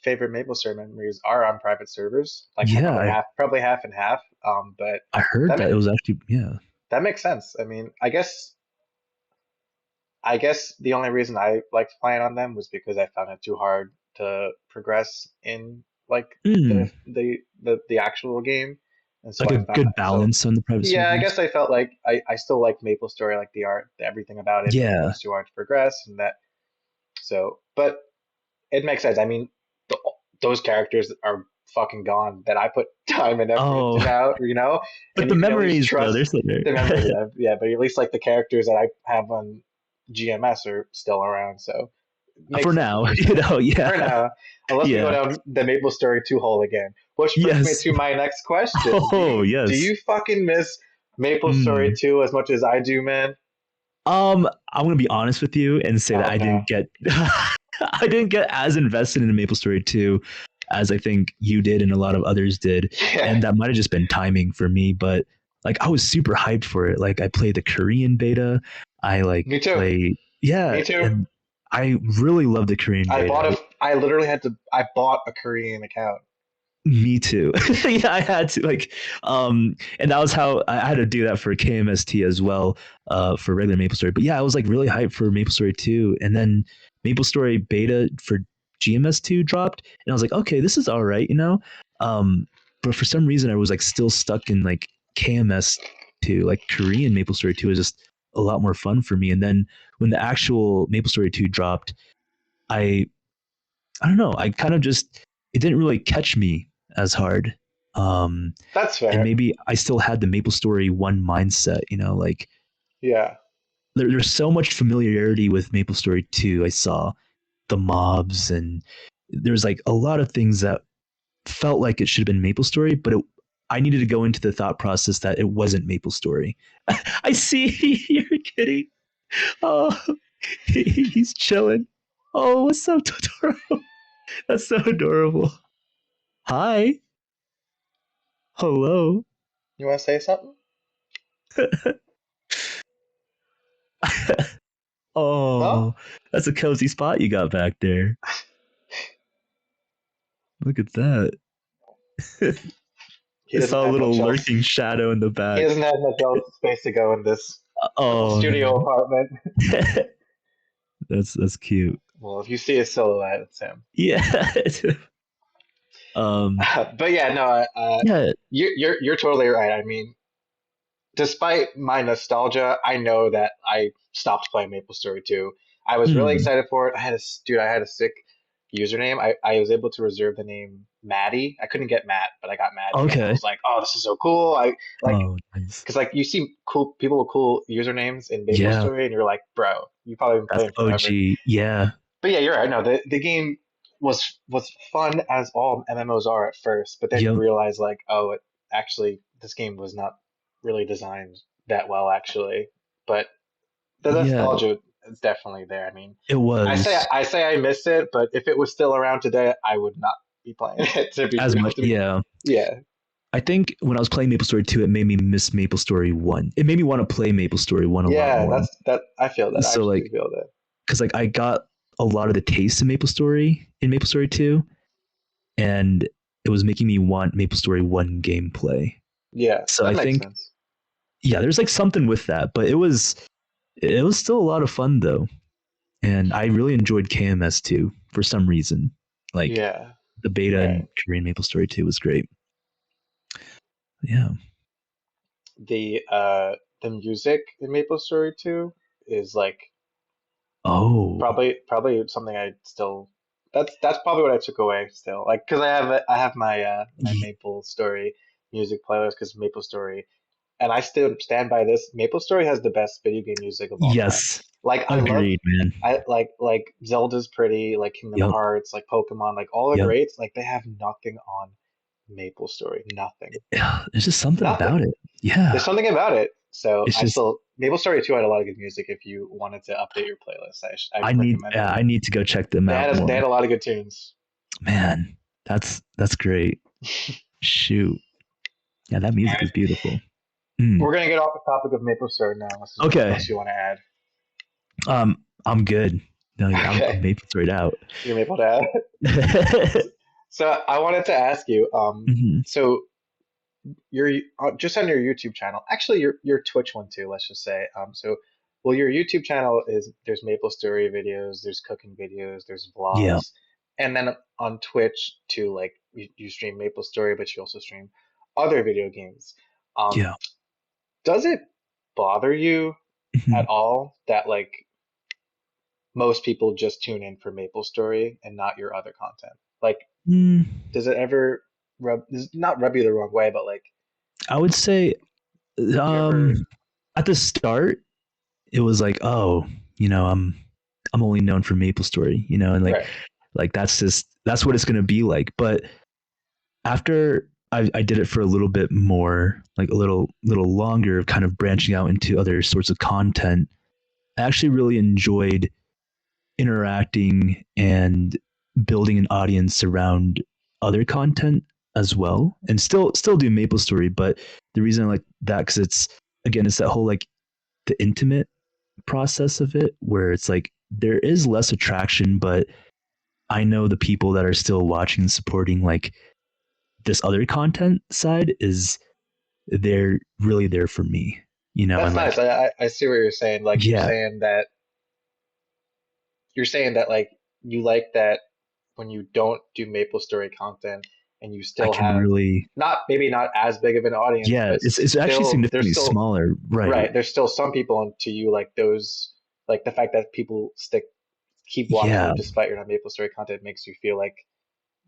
favorite MapleStory memories are on private servers, like Yeah, probably half and half. But I heard that that ma- it was actually yeah. that makes sense. I mean, I guess the only reason I liked playing on them was because I found it too hard to progress in like Mm, the actual game, and so like I a found good so balance on the private yeah, I servers. guess I felt like I still liked MapleStory, like the art, everything about it, but it Yeah. was too hard to progress, and that but it makes sense. I mean, th those characters are fucking gone that I put time and effort into Oh, now, but and the you can at least memories though, they're trust still there. the memory. Yeah, but at least like the characters that I have on GMS are still around, so it For makes sense now, what you're saying. For yeah. now, unless we go Yeah. down the MapleStory 2 hole again, which brings me Yes. to my next question. Do Oh, you do yes. you fucking miss MapleStory Mm. 2 as much as I do, man? I'm gonna be honest with you and say that Oh I no. didn't get I didn't get as invested in MapleStory 2 as I think you did and a lot of others did. Yeah, And that might have just been timing for me, but like I was super hyped for it. Like I played the Korean beta. I like me too. played yeah, Me too. and I really love the Korean beta. I literally I bought a Korean account. Me too. Yeah, I had to like and that was how I had to do that for KMST as well, for regular MapleStory. But yeah, I was like really hyped for MapleStory 2. And then MapleStory beta for GMS2 dropped, and I was like, okay, this is all right. Um but for some reason I was like still stuck in like KMS 2, like Korean MapleStory 2 is just a lot more fun for me. And then when the actual MapleStory 2 dropped, I I don't know, I kind of just it didn't really catch me as hard. Um That's and fair. maybe I still had the MapleStory 1 mindset, like Yeah, there's so much familiarity with MapleStory 2. I saw the mobs and there's like a lot of things that felt like it should have been MapleStory, but I needed to go into the thought process that it wasn't MapleStory. I see you're kidding. Oh, he's chilling. Oh, what's up, Totoro? That's so adorable. Hi. Hello. you want to say something? No, Oh, that's a cozy spot you got back there. Look at that. he I doesn't saw a have much little else. lurking shadow in the He back. doesn't have much else space to go in this little Oh studio man. apartment. That's cute. Well, if you see a silhouette, it's him. Yeah. um But yeah, no, yeah. you're totally right. I mean, despite my nostalgia, I know that I stopped playing MapleStory 2. I was really Mm, excited for it. I had a sick username. I was able to reserve the name Maddie. I couldn't get Matt, but I got Maddie, and I okay. was like, oh, this is so cool. I like Oh, nice. because like you see cool people with cool usernames in Yeah, MapleStory, and you're like, bro, you've probably been that's playing forever. OG. Yeah. But yeah, you're right. No, the game was fun as all MMOs are at first, but then you Yep. realize like, oh, actually this game was not really designed that well actually. But the Yeah, nostalgia is definitely there. I mean, it was I say I miss it, but if it was still around today, I would not be playing it to be as real. much. Yeah. Yeah, I think when I was playing MapleStory 2, it made me miss MapleStory 1. It made me want to play MapleStory 1 a lot yeah, more. that's that. I feel that. I So actually do like feel that. cuz like I got a lot of the taste of MapleStory in MapleStory 2 and it was making me want MapleStory 1 gameplay. Yeah, So I that makes think sense. yeah, there's like something with that, but it was still a lot of fun though. And I really enjoyed KMS 2 for some reason. Like Yeah, the beta right. and Korean MapleStory 2 was great. Yeah. The music in MapleStory 2 is like Oh, probably something I still that's probably what I took away still like because I have my my Maple Story music playlist because Maple Story and I still stand by this. Maple Story has the best video game music of all time. yes. Like I love Agreed, man. I like Zelda's pretty, like Kingdom Yep. Hearts, like Pokemon, like all the Yep. greats, like they have nothing on Maple Story, nothing, Yeah, there's just something about nothing. it. There's Yeah. something about it. So It's I just still Maple Story 2 had a lot of good music. If you wanted to update your playlist, I recommend it. I need to go check them out They more. had a lot of good tunes. Man, that's great. Shoot. Yeah, that music is beautiful. Mm. We're gonna get off the topic of Maple Story now. Unless there's anything Okay. else you want to add. I'm good. No, yeah, I'm Okay, maple straight out. you're Maple Dad. So I wanted to ask you. Mhm. So you're just on your YouTube channel. Actually, your Twitch one too. Let's just say. So, well, your YouTube channel is there's Maple Story videos, there's cooking videos, there's Yeah. vlogs, and then on Twitch too. Like you stream Maple Story, but you also stream other video games. Um, Yeah. does it bother you at Mhm. all that like most people just tune in for Maple Story and not your other content? Like, Mm, does it ever not rub you the wrong way, but like, I would say do you um ever? at the start it was like, oh, I'm only known for Maple Story, and Right. like that's what it's gonna be like. But after I did it for a little bit more, like a little longer, kind of branching out into other sorts of content, I actually really enjoyed interacting and building an audience around other content as well, and still do Maple Story. But the reason I like that because it's that whole like the intimate process of it, where it's like there is less attraction, but I know the people that are still watching and supporting like this other content side is they're really there for me, That's and nice. like I see what you're saying. Like yeah, you're saying that like you like that when you don't do Maple Story content, and you I still can have really, not maybe not as big of an audience, yeah, but it's actually still there's significantly still smaller, right? right, there's still some people, and to you like those, like the fact that people stick keep watching Yeah, you despite your not Maple Story content makes you feel like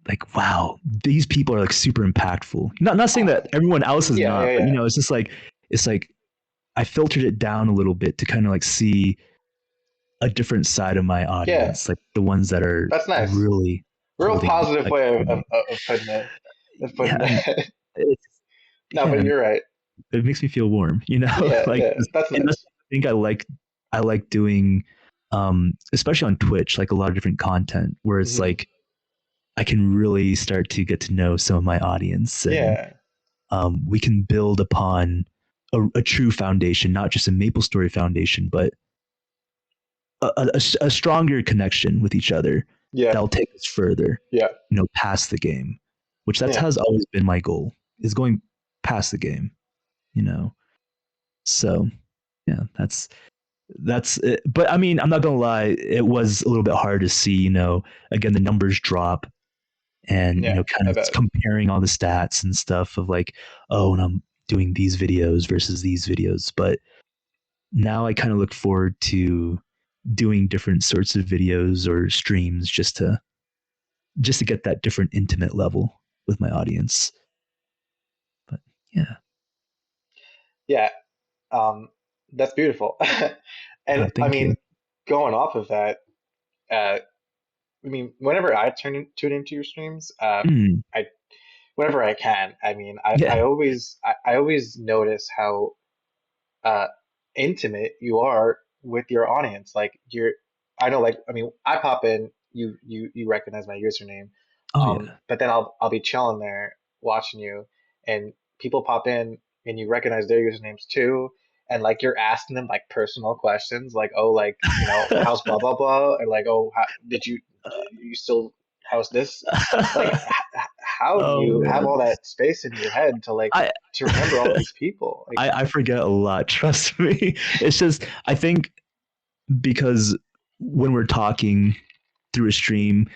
like wow, these people are like super impactful. Not saying uh, that everyone else is yeah, not, yeah, but yeah, it's just like it's like I filtered it down a little bit to kind of like see a different side of my yeah. audience, like the ones that are That's nice. really Real holding positive like way me. of putting it. Of Yeah, putting and it. it's No, yeah, but and you're right. it makes me feel warm, Yeah, like yeah. That's and that's nice. what I think I like doing especially on Twitch, like a lot of different content where it's Hmm. like I can really start to get to know some of my audience and Yeah, we can build upon a true foundation, not just a Maple Story foundation, but a stronger connection with each other yeah, that'll take us further, yeah, past the game, which that's yeah, has always been my goal is going past the game, you know. So yeah, that's it. But I mean, I'm not gonna lie, it was a little bit hard to see, again the numbers drop and yeah. kind I of bet. comparing all the stats and stuff of like, oh, and I'm doing these videos versus these videos. But now I kind of look forward to doing different sorts of videos or streams just to get that different intimate level with my audience. But yeah, Yeah, um, that's beautiful. And oh, I thank you. mean, going off of that, I mean, whenever I tune into your streams, Mm, I whenever I can, I mean, yeah, I always notice how uh, intimate you are with your audience. Like I know, like I mean, I pop in, you recognize my username, oh yeah. but then I'll be chilling there watching you, and people pop in and you recognize their usernames too, and like you're asking them like personal questions, like oh, like how's blah blah blah, or like oh, did you still how's this, like how do Oh you have man, all that space in your head to like I to remember all these people? Like, I forget a lot. Trust me. It's just I think because when we're talking through a stream,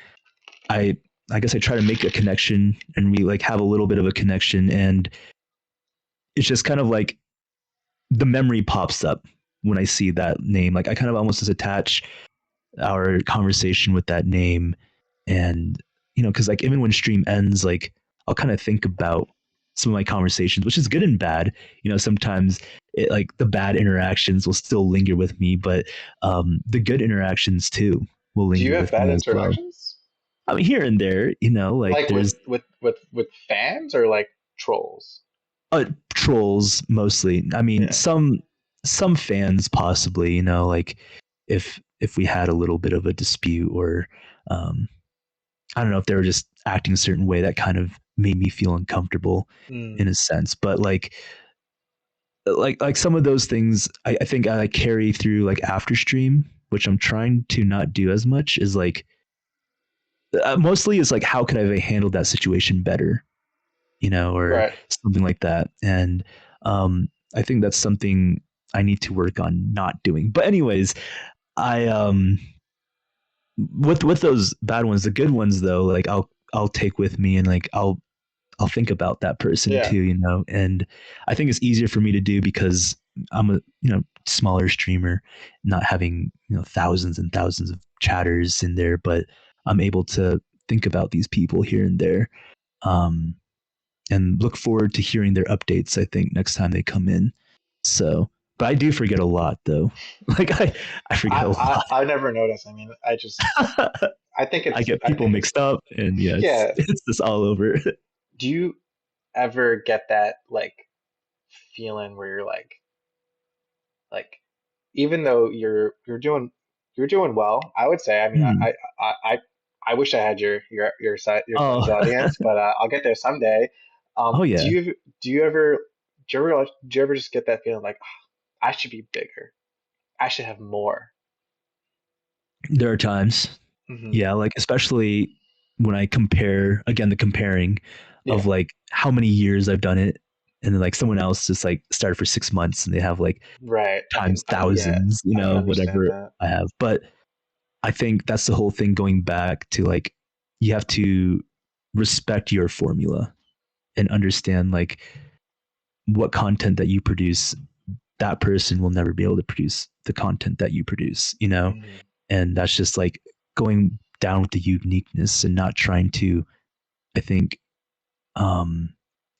I I guess I try to make a connection and we like have a little bit of a connection and it's just kind of like the memory pops up when I see that name. Like I kind of almost just attach our conversation with that name and because like even when stream ends, like I'll kind of think about some of my conversations, which is good and bad. Sometimes like the bad interactions will still linger with me, but the good interactions too will do you linger have with bad me as well. interactions? I mean, here and there, like Like there's with fans or like trolls? trolls mostly. I mean, Yeah. some fans possibly. Like if we had a little bit of a dispute or um, I don't know if they were just acting a certain way that kind of made me feel uncomfortable Mm, in a sense. But like some of those things, I think I carry through like after stream, which I'm trying to not do as much. Is like mostly is like how could I have handled that situation better, or right. something like that. And I think that's something I need to work on not doing. But anyways, I with those bad ones, the good ones though, like I'll take with me and like I'll think about that person Yeah. too, and I think it's easier for me to do because I'm a smaller streamer, not having thousands and thousands of chatters in there, but I'm able to think about these people here and there. Um, and look forward to hearing their updates. I think next time they come in. So, but I do forget a lot though. Like I forget a lot. I never noticed. I mean, I think I get I people think it's mixed up, and yeah, it's yeah. it's just all over. Do you ever get that like feeling where you're like even though you're doing well, I would say. I mean, Hmm. I wish I had your size Oh, audience, but I'll get there someday. oh yeah. Do you ever do you ever just get that feeling like, "Ah, I should be bigger. I should have more." There are times, Hmm. yeah, like especially when I compare again the comparing of Yeah, like how many years I've done it, and then like someone else just like started for 6 months and they have like right. times Yeah, thousands, I can understand whatever that. I have. But I think that's the whole thing going back to like you have to respect your formula and understand like what content that you produce, that person will never be able to produce the content that you produce, you know? Mhm. And that's just like going down with the uniqueness and not trying to, I think, um,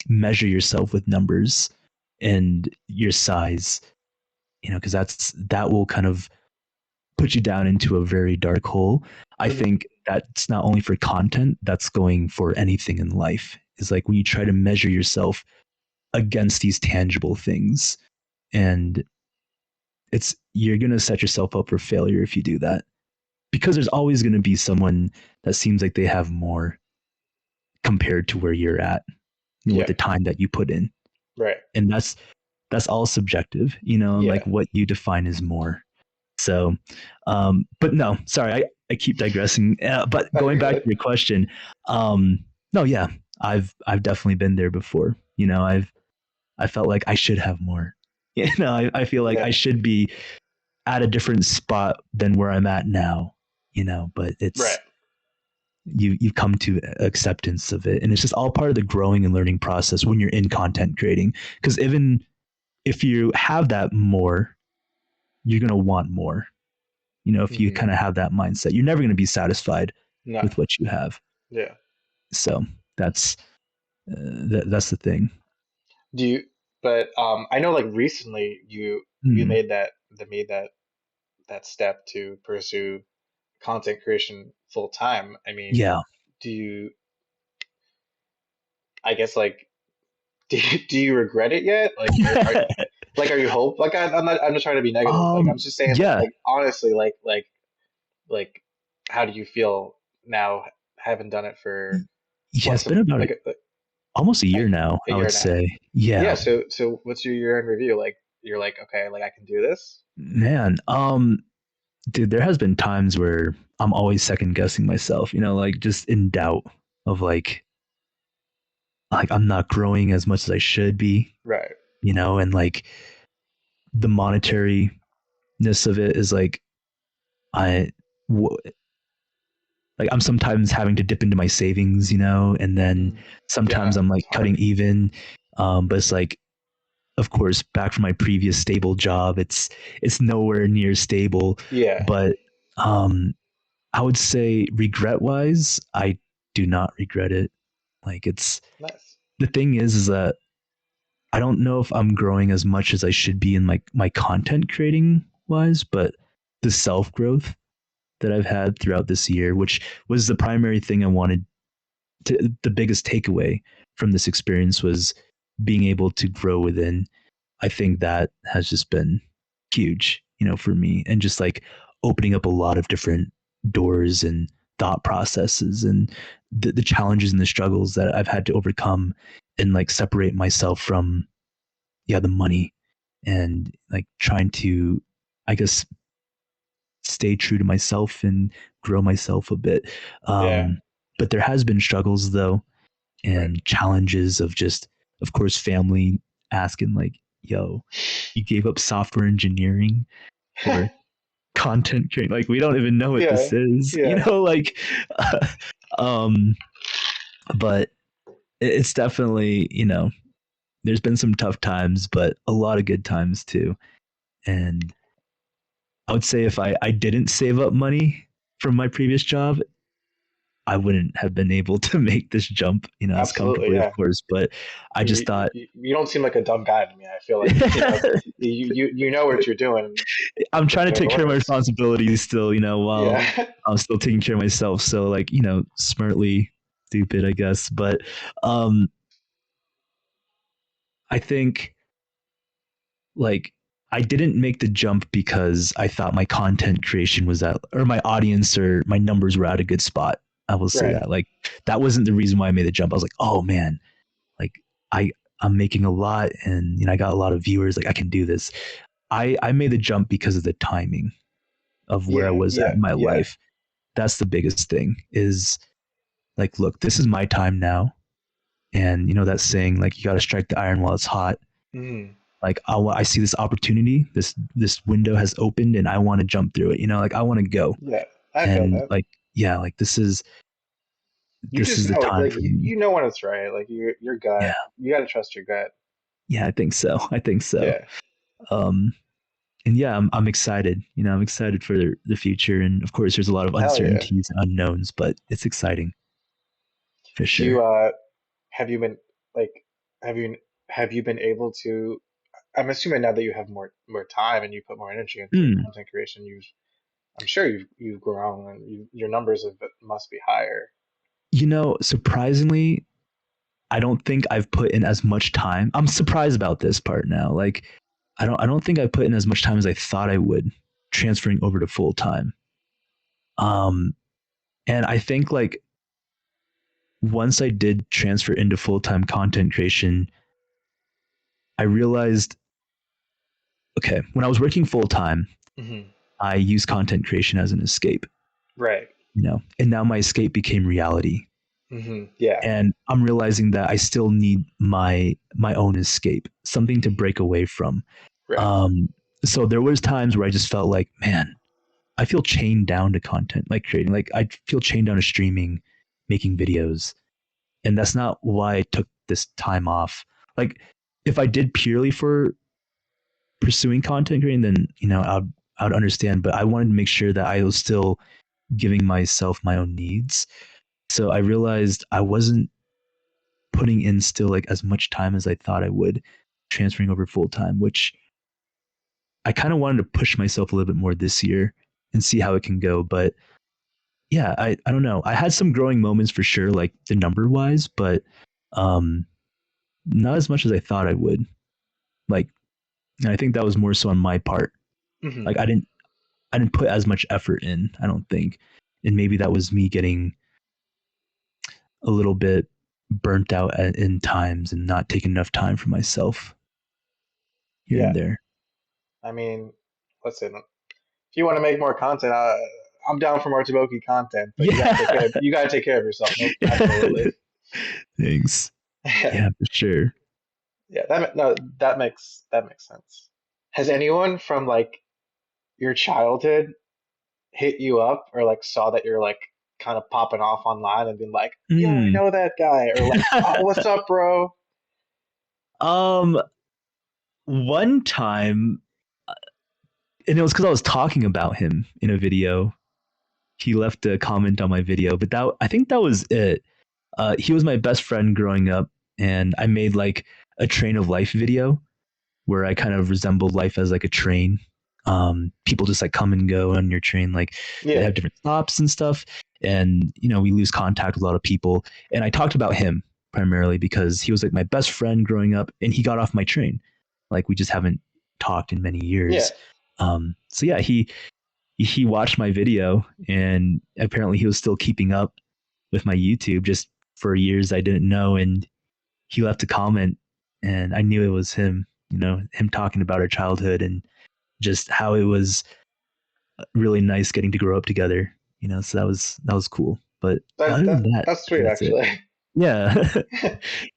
measure yourself with numbers and your size, you know, because that will kind of put you down into a very dark hole. I Mhm. think that's not only for content, that's going for anything in life. Is like when you try to measure yourself against these tangible things, and you're going to set yourself up for failure if you do that, because there's always going to be someone that seems like they have more compared to where you're at, you know, with Yeah. the time that you put in. Right. And that's all subjective, you know, and Yeah. like what you define as more. So, but no, sorry, I keep digressing. But No, going you're back to good. your question, no, yeah, I've definitely been there before. You know, I felt like I should have more. You know, I feel like Yeah. I should be at a different spot than where I'm at now. You know, but Right. it's you come to acceptance of it, and it's just all part of the growing and learning process when you're in content creating. Because even if you have that more, you're gonna want more. You know, if you Mhm. kind of have that mindset, you're never going to be satisfied No. with what you have. Yeah. So that's that's the thing. Do you? But I know like recently you Mm, made that step to pursue content creation full time. I mean, yeah. do you? I guess like do you regret it yet? Are you hope? Like I'm not trying to be negative. Like I'm just saying yeah. like honestly like how do you feel now having done it for Yeah, what it's some been about almost a year like now, a I year would and a half? say. Yeah, Yeah, so what's your year end review? Like you're like, okay, like I can do this? man. Dude, there has been times where I'm always second guessing myself, you know, like just in doubt of like I'm not growing as much as I should be, Right. you know, and like the monetariness of it is like I w- like I'm sometimes having to dip into my savings, you know, and then Mm. sometimes Yeah, I'm like it's cutting hard. even. But it's like, of course, back from my previous stable job, it's nowhere near stable. Yeah. But I would say regret wise, I do not regret it. Like it's Nice. the thing is that I don't know if I'm growing as much as I should be in my content creating wise, but the self growth that I've had throughout this year, which was the primary thing I wanted the biggest takeaway from this experience was being able to grow within. I think that has just been huge, you know, for me, and just like opening up a lot of different doors and thought processes and the challenges and the struggles that I've had to overcome and like separate myself from the money and like trying to I guess stay true to myself and grow myself a bit. Yeah. But there has been struggles though Right. and challenges of just, of course, family asking like, "Yo, you gave up software engineering for content creating? Like, we don't even know what Yeah. this is, you Yeah. know?" Like, um, but it's definitely, you know, there's been some tough times, but a lot of good times too. And I would say if I didn't save up money from my previous job, I wouldn't have been able to make this jump, you know, as Absolutely. comfortably, of Yeah. course. But I just thought You don't seem like a dumb guy to me. I feel like you know what you're doing I'm trying to and it take care of my works. responsibilities still, you know, while Yeah. I'm still taking care of myself. So like, you know, smartly stupid, I guess. But um I think like I didn't make the jump because I thought my content creation was at or my audience or my numbers were at a good spot. I will say Right. that. Like that wasn't the reason why I made the jump. I was like, oh man, like I I'm making a lot and you know I got a lot of viewers, like I can do this. I made the jump because of the timing of where I Yeah. was at Yeah. in my Yeah. life. That's the biggest thing is like, look, this is my time now. And you know that saying, like you got to strike the iron while it's hot. Mm. Like I see this opportunity, this window has opened, and I want to jump through it. You know, like I want to go. Yeah. I feel And that. like yeah, like this is You this just is the know it. time Like for me. you know when it's right. Like your gut. Yeah, You got to trust your gut. yeah, I think so. I think so. Yeah. Um, and yeah, I'm excited. I'm excited for the future, and of course, there's a lot of Hell yeah. uncertainties and unknowns, but it's exciting for Do you sure. have you been like have you have you been able to? I'm assuming now that you have more time and you put more energy into Mm. content creation, I'm sure you've grown and your numbers of it must be higher. Surprisingly, I don't think I've put in as much time. I'm surprised about this part now. Like, I don't think I put in as much time as I thought I would transferring over to full time. Um, and I think like once I did transfer into full time content creation, I realized okay, when I was working full time, Hmm. I used content creation as an escape, Right. and now my escape became reality. Yeah. And I'm realizing that I still need my own escape, something to Hmm. break away from. Right. Um, so there was times where I just felt like, man, I feel chained down to content, like creating, like I feel chained down to streaming, making videos, and that's not why I took this time off. Like, if I did purely for pursuing content creating, then I would understand. But I wanted to make sure that I was still giving myself my own needs. So I realized I wasn't putting in still like as much time as I thought I would, transferring over full time, which I kind of wanted to push myself a little bit more this year and see how it can go. But yeah, I don't know. I had some growing moments for sure, like the number wise, but um, not as much as I thought I would. Like, and I think that was more so on my part. Hmm. Like I didn't put as much effort in. I don't think, and maybe that was me getting a little bit burnt out in times and not taking enough time for myself here Yeah. and there. I mean, listen, if you want to make more content, I'm down for more Taboki content, but you got to take Yeah. care of you got to take care of yourself. No, absolutely. Thanks. Yeah. Yeah, for sure. Yeah. No, that makes sense. Has anyone from like your childhood hit you up or like saw that you're like kind of popping off online and been like, "Yo, I Mm. know that guy," or like, "Oh, what's up, bro?" um, One time, and it was because I was talking about him in a video. He left a comment on my video, but that I think that was it. He was my best friend growing up, and I made like a train of life video where I kind of resembled life as like a train. People just like come and go on your train, like they Yeah. have different stops and stuff. And we lose contact with a lot of people. And I talked about him primarily because he was like my best friend growing up, and he got off my train. Like we just haven't talked in many Yeah. years. So yeah, he watched my video, and apparently he was still keeping up with my YouTube. Just for years I didn't know, and he left a comment, and I knew it was him. Him talking about our childhood and just how it was really nice getting to grow up together. So that was cool. But That other than that that, that's I sweet think that's it. actually. Yeah.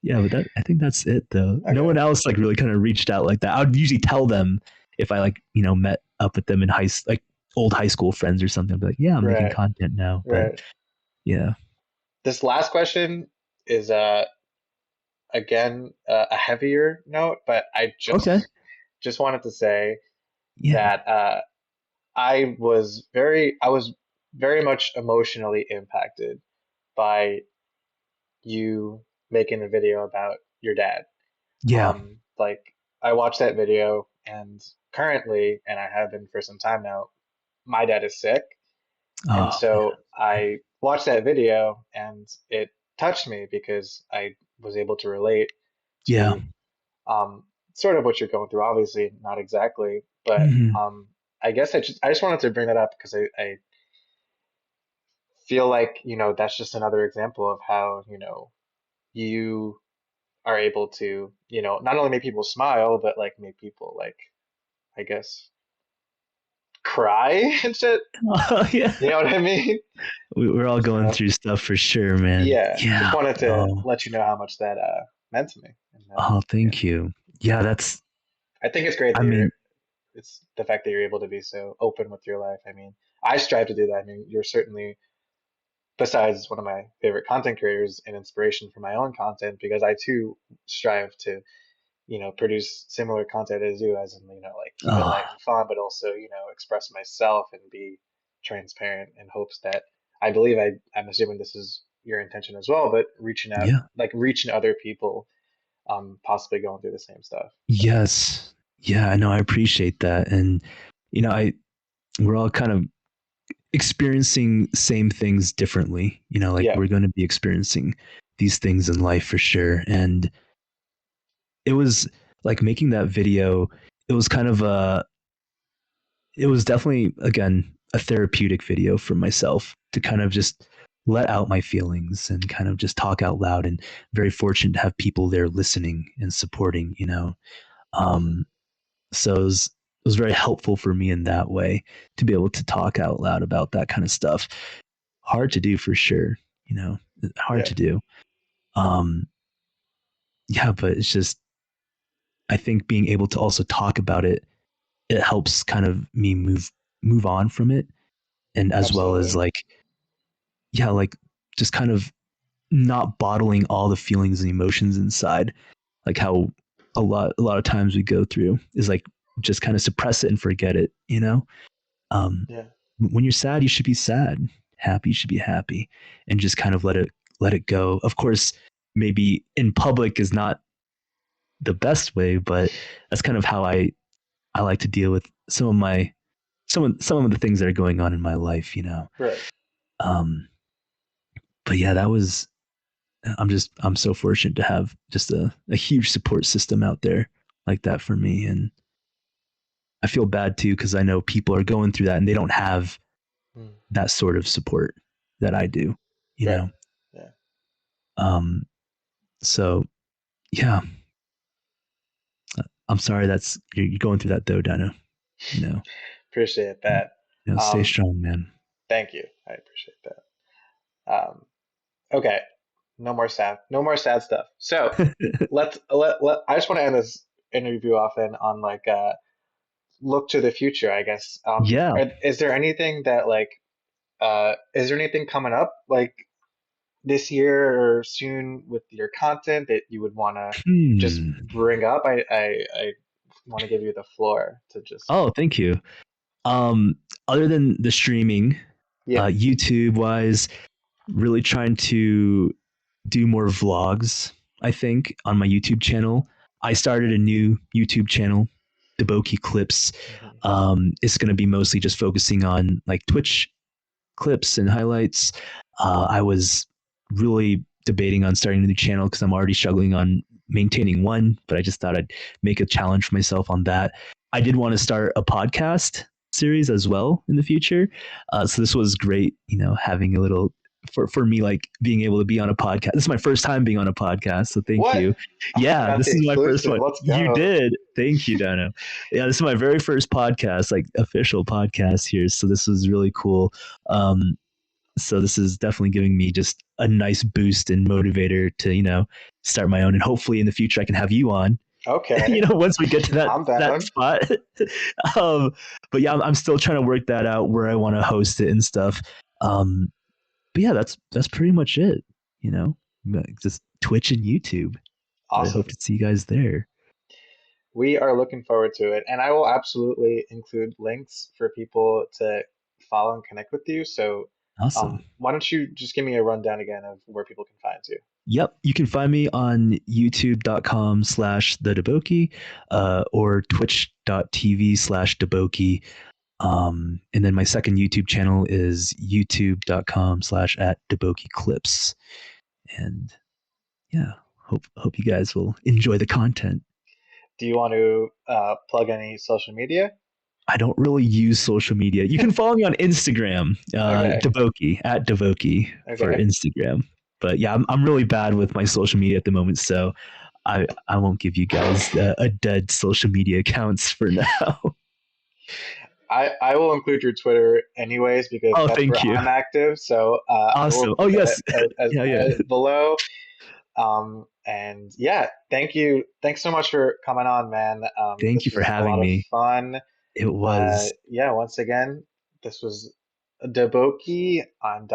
Yeah, but that I think that's it though. No Okay. one else like really kind of reached out like that. I would usually tell them if I like met up with them in like old high school friends or something. I'd be like, yeah, I'm making Right. content now. But Right. yeah. This last question is again a heavier note, but I Okay. just wanted to say Yeah. that I was very much emotionally impacted by you making a video about your dad. Yeah. Like I watched that video and currently, and I have been for some time now, my dad is sick. And Oh man. so I watched that video and it touched me because I was able to relate Yeah. to um, sort of what you're going through. Obviously, not exactly, but Mhm. I guess I just wanted to bring that up because I feel like, that's just another example of how, you are able to, not only make people smile, but like make people like, I guess, cry and shit. Oh yeah. You know what I mean? We're all going So through stuff for sure, man. yeah, just Yeah. wanted to Oh. let you know how much that meant to me. And Oh, yeah, thank you. Yeah, that's I think it's great I that mean, it's the fact that you're able to be so open with your life. I mean, I strive to do that. I mean, you're certainly besides one of my favorite content creators and inspiration for my own content, because I too strive to, produce similar content as you, as in, like keep it light Oh, and fun, but also, express myself and be transparent in hopes that I believe I'm assuming this is your intention as well, but reaching out, yeah. like reaching other people, possibly going through the same stuff. So Yes. Yeah, I know. I appreciate that. And, I we're all kind of experiencing same things differently. Like yeah. we're going to be experiencing these things in life for sure. And it was like making that video, it was kind of it was definitely, again, a therapeutic video for myself to kind of just let out my feelings and kind of just talk out loud, and very fortunate to have people there listening and supporting. Hmm. Um, so it was very helpful for me in that way to be able to talk out loud about that kind of stuff. Hard to do for sure, you know, hard Yeah. to do. Um, yeah, but it's just, I think being able to also talk about it, it helps kind of me move on from it, and as well as Absolutely. like, yeah, like just kind of not bottling all the feelings and emotions inside, like how a lot of times we go through is like just kind of suppress it and forget it. um Yeah. when you're sad, you should be sad. Happy, you should be happy, and just kind of let it go. Of course, maybe in public is not the best way, but that's kind of how I like to deal with some of the things that are going on in my life. Right. um but yeah, I'm so fortunate to have just a huge support system out there like that for me. And I feel bad too, because I know people are going through that and they don't have Mm. that sort of support that I do, you Right. know? Yeah. Um, so yeah, I'm sorry you're going through that though, Dino. You know, Appreciate that. stay Um, strong, man. Thank you. I appreciate that. Okay. No more sad stuff. So I just want to end this interview off on like look to the future, I guess. Yeah. Is there anything that like is there anything coming up like this year or soon with your content that you would want to just Hmm. bring up? I want to give you the floor to just Oh, thank you. Um, Other than the streaming, yeah. YouTube wise, really trying to do more vlogs, I think, on my YouTube channel. I started a new YouTube channel, daboki Clips. Hmm. It's going to be mostly just focusing on like Twitch clips and highlights. I was really debating on starting a new channel because I'm already struggling on maintaining one, but I just thought I'd make a challenge for myself on that. I did want to start a podcast series as well in the future. So this was great, having a little for me, like being able to be on a podcast. This is my first time being on a podcast, so thank What? you. I Yeah, got the this is my first exclusive. one. Let's You go. did. Thank you, Dano. Yeah, this is my very first podcast, like official podcast here. So this was really cool. Um, so this is definitely giving me just a nice boost and motivator to, start my own. And hopefully in the future I can have you on, Okay. once we get to I'm that down. spot. um, but yeah, I'm still trying to work that out where I want to host it and stuff. Um, but yeah, that's pretty much it, you know, just Twitch and YouTube. But I hope Awesome. to see you guys there. We are looking forward to it. And I will absolutely include links for people to follow and connect with you. So, Awesome. why don't you just give me a rundown again of where people can find you? Yep. You can find me on youtube.com/the daboki, or twitch.tv/daboki. And then my second YouTube channel is youtube.com/at daboki clips. And yeah, hope you guys will enjoy the content. Do you want to plug any social media? I don't really use social media. You can follow me on Instagram, Okay. Devoki, at Devoki for Okay. Instagram. But yeah, I'm really bad with my social media at the moment, so I won't give you guys a dead social media accounts for now. I will include your Twitter anyways because Oh, that's where thank you. I'm active. So I will Awesome. Oh include that yes, yeah, yeah. below. And yeah, thank you. Thanks so much for coming on, man. Thank This you for was a having lot of me. fun. It was. Yeah, once again, this was daboki on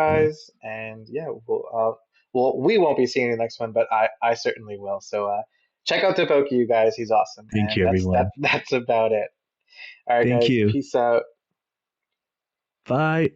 Yeah. dinofries, and yeah, well, we won't be seeing the next one, but I certainly will. So check out daboki, you guys. He's awesome, Thank and you, everyone. that's about it. All right, Thank guys. you. Peace out. Bye.